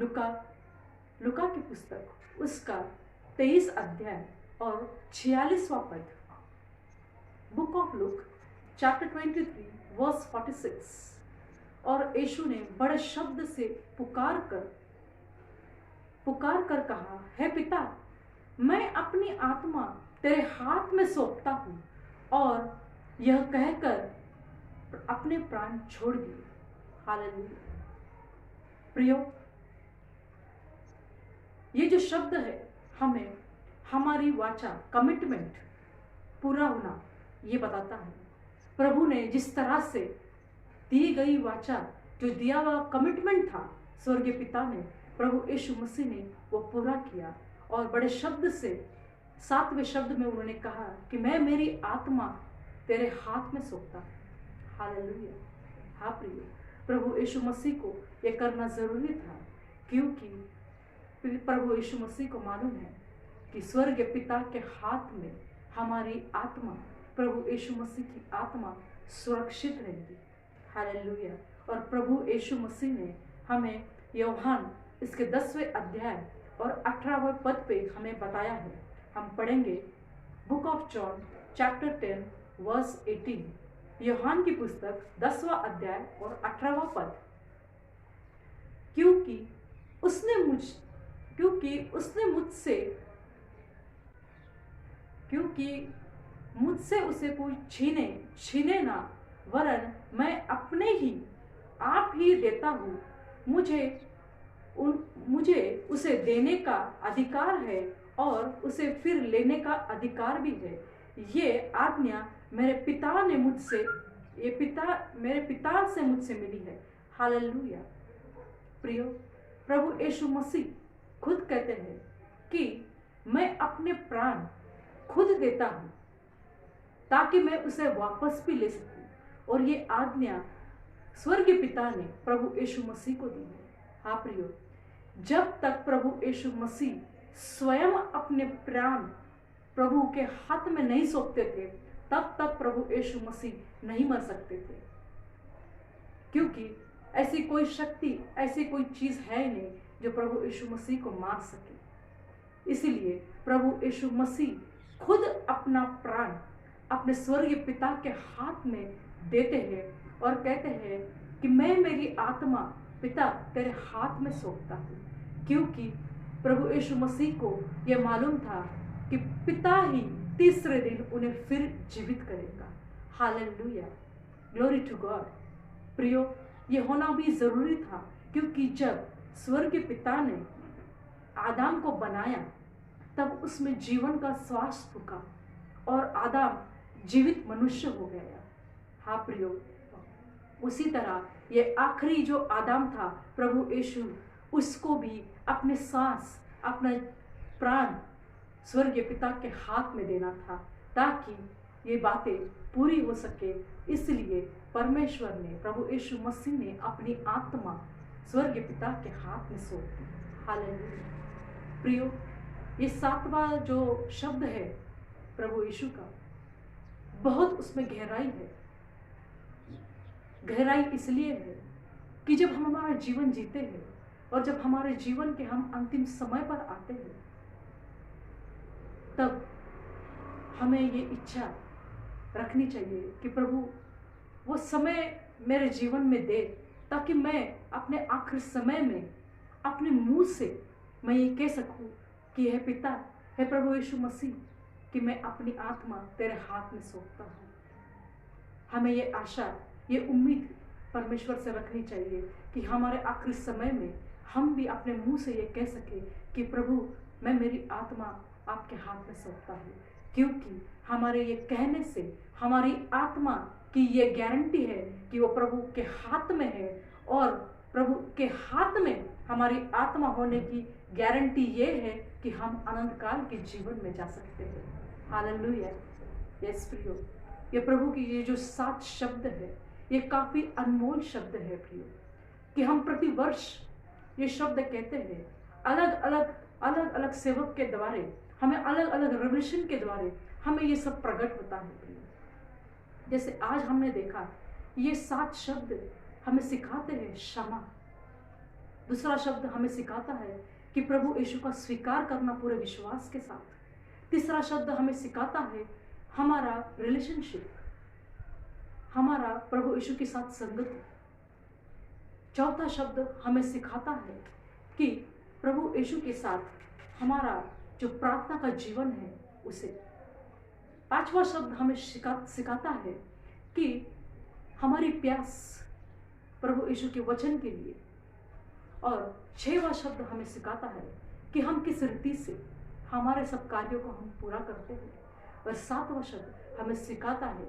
लुका की पुस्तक उसका 23 अध्याय और 46वां पद, book of Luke chapter 23 verse 46। और यीशु ने बड़े शब्द से पुकार कर कहा, हे पिता, मैं अपनी आत्मा तेरे हाथ में सौंपता हूं, और यह कहकर अपने प्राण छोड़ दिए। हालेलुया। प्रियो, ये जो शब्द है हमें हमारी वाचा, कमिटमेंट पूरा होना ये बताता है। प्रभु ने जिस तरह से दी गई वाचा, जो दिया हुआ कमिटमेंट था स्वर्गीय पिता ने, प्रभु यीशु मसीह ने वो पूरा किया। और बड़े शब्द से 7वें शब्द में उन्होंने कहा कि मैं मेरी आत्मा तेरे हाथ में सौंपता हूं। हालेलुया। हाँ प्रिय, प्रभु यीशु मसीह को ये करना जरूरी था, क्योंकि प्रभु यीशु मसीह को मालूम है कि स्वर्गीय पिता के हाथ में हमारी आत्मा, प्रभु यीशु मसीह की आत्मा सुरक्षित रहेगी। हालेलुया। और प्रभु यीशु मसीह ने हमें यूहन्ना इसके 10वें अध्याय और 18वें पद पे हमें बताया है। हम पढ़ेंगे book of John chapter 10 verse 18, यूहन्ना की पुस्तक 10वां अध्याय और 18वां पद। क्योंकि मुझसे उसे कोई छीने ना, वरन मैं अपने ही आप ही देता हूँ। मुझे उसे देने का अधिकार है और उसे फिर लेने का अधिकार भी है। ये आज्ञा मेरे पिता से मुझसे मिली है। हालेलुया। प्रियो, प्रभु यीशु मसीह खुद कहते हैं कि मैं अपने प्राण खुद देता हूं ताकि मैं उसे वापस भी ले सकूं। और ये आज्ञा स्वर्गीय पिता ने प्रभु यीशु मसीह को दी है। हाँ प्रियो, जब तक प्रभु यीशु मसीह स्वयं अपने प्राण प्रभु के हाथ में नहीं सौंपते थे, तब तक प्रभु यीशु मसीह नहीं मर सकते थे, क्योंकि ऐसी कोई शक्ति, ऐसी कोई चीज है नहीं जो प्रभु यीशु मसीह को मार सके। इसलिए प्रभु यीशु मसीह खुद अपना प्राण अपने स्वर्गीय पिता के हाथ में देते हैं और कहते हैं कि मैं मेरी आत्मा पिता तेरे हाथ में सौंपता हूँ, क्योंकि प्रभु यीशु मसीह को यह मालूम था कि पिता ही तीसरे दिन उन्हें फिर जीवित करेगा। Hallelujah, glory to God. प्रियो, ये होना भी जरूरी था, क्योंकि जब स्वर्गीय पिता ने आदम को बनाया तब उसमें जीवन का श्वास फूका और आदम जीवित मनुष्य हो गया। हाँ प्रियो, उसी तरह ये आखिरी जो आदम था प्रभु यीशु, उसको भी अपने सांस, अपना प्राण स्वर्गीय पिता के हाथ में देना था ताकि ये बातें पूरी हो सके। इसलिए परमेश्वर ने, प्रभु यीशु मसीह ने अपनी आत्मा स्वर्गीय पिता के हाथ में सौंप दी। हालेलुया। प्रियो, ये 7वां जो शब्द है प्रभु यीशु का, बहुत उसमें गहराई है। गहराई इसलिए है कि जब हम हमारा जीवन जीते हैं और जब हमारे जीवन के हम अंतिम समय पर आते हैं, तब हमें ये इच्छा रखनी चाहिए कि प्रभु वो समय मेरे जीवन में दे, ताकि मैं अपने आखिरी समय में अपने मुंह से मैं ये कह सकूं कि हे पिता, हे प्रभु यीशु मसीह, कि मैं अपनी आत्मा तेरे हाथ में सौंपता हूँ। हमें ये आशा, ये उम्मीद परमेश्वर से रखनी चाहिए कि हमारे आखिरी समय में हम भी अपने मुंह से ये कह सके कि प्रभु, मैं मेरी आत्मा आपके हाथ में सौंपता हूँ, क्योंकि हमारे ये कहने से हमारी आत्मा की ये गारंटी है कि वो प्रभु के हाथ में है, और प्रभु के हाथ में हमारी आत्मा होने की गारंटी ये है कि हम अनंत काल के जीवन में जा सकते हैं। हालेलुया। यस प्रियो, ये प्रभु की ये जो 7 शब्द है, ये काफी अनमोल शब्द है प्रियो, कि हम प्रतिवर्ष ये शब्द कहते हैं। अलग अलग सेवक के द्वारा हमें अलग अलग रेवलेशन के द्वारा हमें ये सब प्रकट होता है प्रिय। जैसे आज हमने देखा ये 7 शब्द हमें सिखाते हैं क्षमा। दूसरा शब्द हमें सिखाता है कि प्रभु यीशु का स्वीकार करना पूरे विश्वास के साथ। तीसरा शब्द हमें सिखाता है हमारा रिलेशनशिप, हमारा प्रभु यीशु के साथ संगति। चौथा शब्द हमें सिखाता है कि प्रभु यीशु के साथ हमारा जो प्रार्थना का जीवन है उसे। पांचवा शब्द हमें सिखाता है कि हमारी प्यास प्रभु यीशु के वचन के लिए। और 6वां शब्द हमें सिखाता है कि हम किस रीति से हमारे सब कार्यों को हम पूरा करते हैं। और 7वां शब्द हमें सिखाता है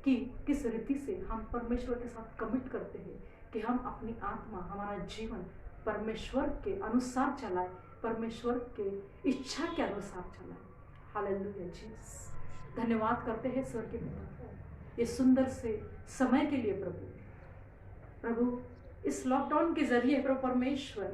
कि किस रीति से हम परमेश्वर के साथ कमिट करते हैं कि हम अपनी आत्मा, हमारा जीवन परमेश्वर के अनुसार चलाए, परमेश्वर के इच्छा के अनुसार चलाए। Hallelujah Jesus. धन्यवाद करते हैं स्वर्गीय पिता ये सुंदर से समय के लिए। प्रभु इस लॉकडाउन के जरिए प्रभु परमेश्वर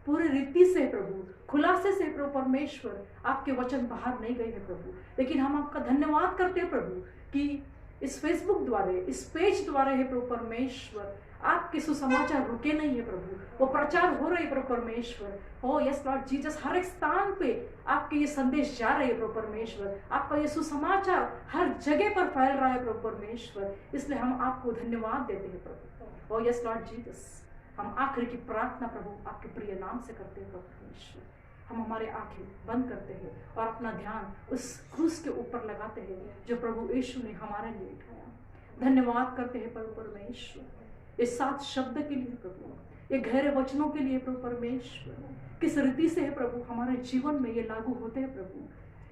पूरी रीति से प्रभु खुलासे से प्रभु परमेश्वर आपके वचन बाहर नहीं गए हैं प्रभु, लेकिन हम आपका धन्यवाद करते हैं प्रभु कि इस फेसबुक द्वारा, इस पेज द्वारा है प्रभु परमेश्वर आपके सुसमाचार रुके नहीं है प्रभु, वो प्रचार हो रहे हैं प्रभु परमेश्वर। हो यस लॉर्ड जीसस, हर एक स्थान पे आपके ये संदेश जा रहे हैं प्रभु परमेश्वर, आपका ये सुसमाचार हर जगह पर फैल रहा है प्रभु परमेश्वर, इसलिए हम आपको धन्यवाद देते हैं प्रभु। ओ यस लॉर्ड जीसस, हम आखिर की प्रार्थना प्रभु आपके प्रिय नाम से करते हैं प्रभु परमेश्वर। हम हमारे आंखें बंद करते हैं और अपना ध्यान उस क्रूस के ऊपर लगाते हैं जो प्रभु यीशु ने हमारे लिए उठाया। धन्यवाद करते हैं प्रभु परमेश्वर इस 7 शब्द के लिए प्रभु, ये गहरे वचनों के लिए प्रभु परमेश्वर। किस रीति से है प्रभु हमारे जीवन में ये लागू होते हैं प्रभु,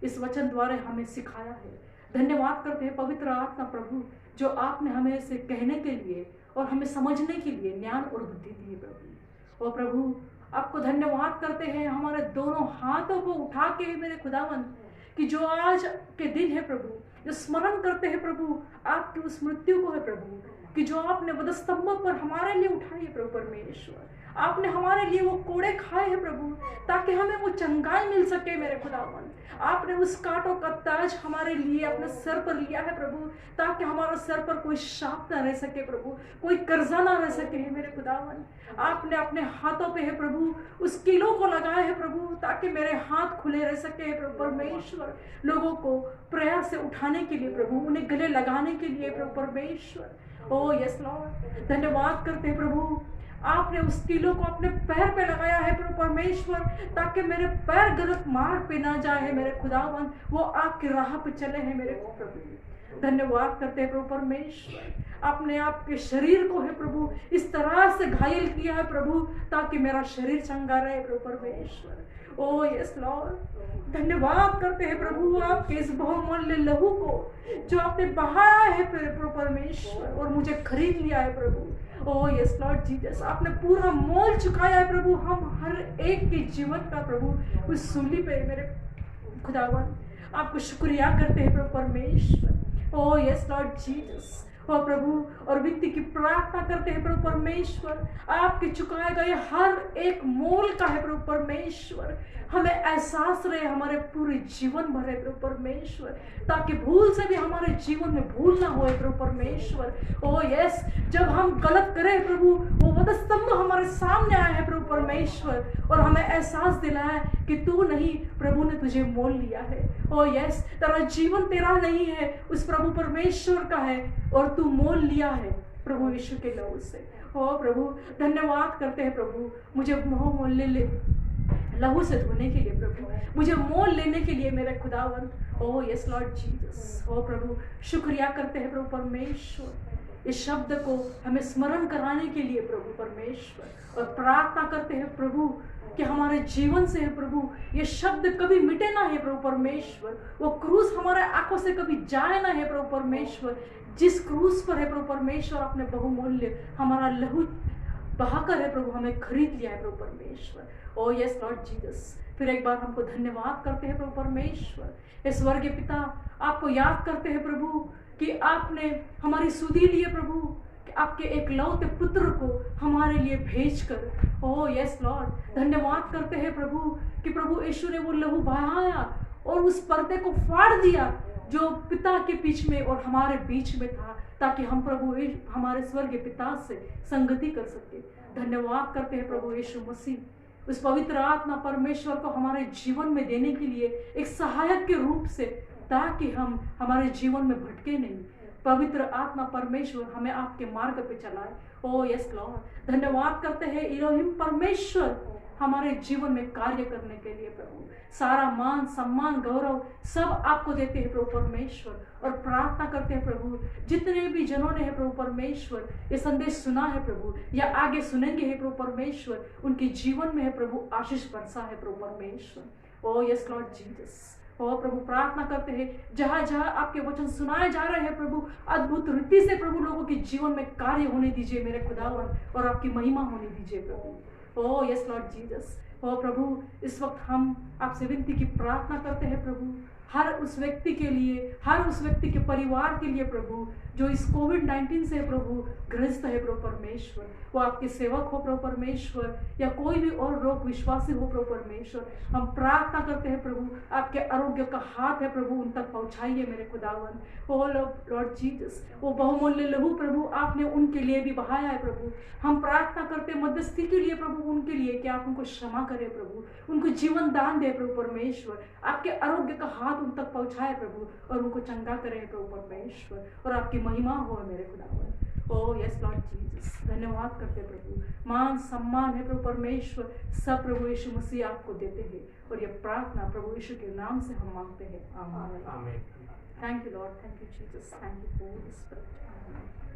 इस वचन द्वारा हमें सिखाया है। धन्यवाद करते हैं पवित्र आत्मा प्रभु जो आपने हमें इसे कहने के लिए और हमें समझने के लिए ज्ञान और बुद्धि दी है प्रभु। और प्रभु आपको धन्यवाद करते हैं हमारे दोनों हाथों को उठा के मेरे खुदावंत कि जो आज के दिन है प्रभु, जो स्मरण करते हैं प्रभु आपकी उस मृत्यु को है प्रभु, कि जो आपने वधस्तंभ पर हमारे लिए उठाई है प्रभु परमेश्वर, आपने हमारे लिए वो कोड़े खाए हैं प्रभु ताकि हमें वो चंगाई मिल सके मेरे खुदावन। आपने उस कांटों का ताज हमारे लिए अपने सर पर लिया है प्रभु ताकि हमारे सर पर कोई शाप ना रह सके प्रभु, कोई कर्जा ना रह सके है मेरे खुदावन। आपने अपने हाथों पे है प्रभु उस कीलों को लगाया है प्रभु ताकि मेरे हाथ खुले रह सके प्रभु परमेश्वर, लोगों को प्रयास से उठाने के लिए प्रभु, उन्हें गले लगाने के लिए प्रभु परमेश्वर। ओ यस लॉर्ड, धन्यवाद करते हैं प्रभु आपने उस कीलों को अपने पैर पे लगाया है प्रभु परमेश्वर ताकि मेरे पैर गलत मार्ग पे ना जाए मेरे खुदावन, वो आपकी राह पे चले हैं मेरे प्रभु। धन्यवाद करते हैं प्रभु परमेश्वर, आपने आपके शरीर को है प्रभु इस तरह से घायल किया है प्रभु ताकि मेरा शरीर चंगा रहे प्रभु परमेश्वर। ओ यस लॉर्ड, धन्यवाद करते हैं प्रभु आपके इस बहुमूल्य लहू को जो आपने बहाया है प्रभु परमेश्वर और मुझे खरीद लिया है प्रभु। ओ यस लॉर्ड जीसस, आपने पूरा मोल चुकाया है प्रभु हम हर एक के जीवन का प्रभु उस सूली पे मेरे खुदावन। आपको शुक्रिया करते हैं प्रभु परमेश्वर। ओ यस लॉर्ड जीसस, ओ प्रभु और वित्ती की प्रार्थना करते हैं प्रभु परमेश्वर, आपके चुकाए गए हर एक मोल का है प्रभु परमेश्वर, हमें एहसास रहे हमारे पूरे जीवन भर है प्रभु परमेश्वर ताकि भूल से भी हमारे जीवन में भूल ना होए प्रभु परमेश्वर। ओ यस, जब हम गलत करें प्रभु वो वधस्तंभ हमारे सामने आया है प्रभु परमेश्वर और हमें एहसास दिलाया कि तू नहीं, प्रभु ने तुझे मोल लिया है। ओ यस, तेरा जीवन तेरा नहीं है, उस प्रभु परमेश्वर का है और तू मोल लिया है प्रभु यीशु के लहू से। ओ प्रभु धन्यवाद करते हैं प्रभु मुझे बहुमूल्य लहू से धोने के लिए प्रभु, मुझे मोल लेने के लिए मेरे खुदावन। ओ यस लॉर्ड जीसस, ओ प्रभु शुक्रिया करते हैं प्रभु परमेश्वर इस शब्द को हमें स्मरण कराने के लिए प्रभु परमेश्वर, और प्रार्थना करते हैं प्रभु कि हमारे जीवन से है प्रभु ये शब्द कभी मिटे ना है प्रभु परमेश्वर, वो क्रूस हमारे आंखों से कभी जाए ना है प्रभु परमेश्वर, जिस क्रूस पर है प्रभु परमेश्वर अपने बहुमूल्य हमारा लहू बहाकर है प्रभु हमें खरीद लिया है प्रभु परमेश्वर। ओ यस लॉर्ड जीसस, फिर एक बार हमको धन्यवाद करते हैं प्रभु परमेश्वर। हे स्वर्गीय पिता, आपको याद करते हैं प्रभु कि आपने हमारी सुधि लिए प्रभु, कि आपके एक लौते पुत्र को हमारे लिए भेजकर। ओ यस लॉर्ड, धन्यवाद करते हैं प्रभु कि प्रभु यीशु ने वो लहू बहाया और उस पर्दे को फाड़ दिया जो पिता के बीच में और हमारे बीच में था, ताकि हम प्रभु हमारे स्वर्गीय पिता से संगति कर सके। धन्यवाद करते हैं प्रभु यीशु मसीह उस पवित्र आत्मा परमेश्वर को हमारे जीवन में देने के लिए एक सहायक के रूप से, ताकि हम हमारे जीवन में भटके नहीं। पवित्र आत्मा परमेश्वर हमें आपके मार्ग पे चलाए। ओ यस लॉर्ड, धन्यवाद करते हैं इलोहिम परमेश्वर हमारे जीवन में कार्य करने के लिए। प्रभु सारा मान सम्मान गौरव सब आपको देते हैं प्रभु परमेश्वर, और प्रार्थना करते हैं प्रभु जितने भी जनों ने है प्रभु परमेश्वर ये संदेश सुना है प्रभु या आगे सुनेंगे है प्रभु परमेश्वर, उनके जीवन में है प्रभु आशीष बरसा है प्रभु परमेश्वर। ओ यस लॉर्ड जीसस। और प्रभु प्रार्थना करते हैं जहां जहां आपके वचन सुनाए जा रहे हैं प्रभु, अद्भुत रीति से प्रभु लोगों के जीवन में कार्य होने दीजिए मेरे खुदावन, और आपकी महिमा होने दीजिए प्रभु। Oh yes Lord Jesus. ओ प्रभु इस वक्त हम आपसे विनती की प्रार्थना करते हैं प्रभु, हर उस व्यक्ति के लिए, हर उस व्यक्ति के परिवार के लिए प्रभु जो इस कोविड-19 से प्रभु ग्रस्त है प्रभु परमेश्वर, वो आपके सेवक हो प्रभु परमेश्वर या कोई भी और रोग विश्वासी हो प्रभु परमेश्वर, हम प्रार्थना करते हैं प्रभु आपके आरोग्य का हाथ है प्रभु उन तक पहुंचाइए मेरे खुदावन। ओ लॉर्ड जीसस, वो बहुमूल्य लहू प्रभु आपने उनके लिए भी बहाया है प्रभु, हम प्रार्थना करते हैं मध्यस्थी के लिए प्रभु उनके लिए कि आप उनको क्षमा करें प्रभु, उनको जीवन दान दे प्रभु परमेश्वर, आपके आरोग्य का हाथ उन तक पहुंचाए प्रभु और उनको चंगा करें प्रभु परमेश्वर, और आपकी महिमा हो मेरे खुदावन। ओ यस लॉर्ड जीसस, धन्यवाद करते प्रभु, मान सम्मान है प्रभु परमेश्वर सब प्रभु यीशु मसीह आपको देते हैं, और ये प्रार्थना प्रभु यीशु के नाम से हम मांगते हैं। आमीन। आमीन। Thank you Lord, thank you Jesus, thank you Holi spirit.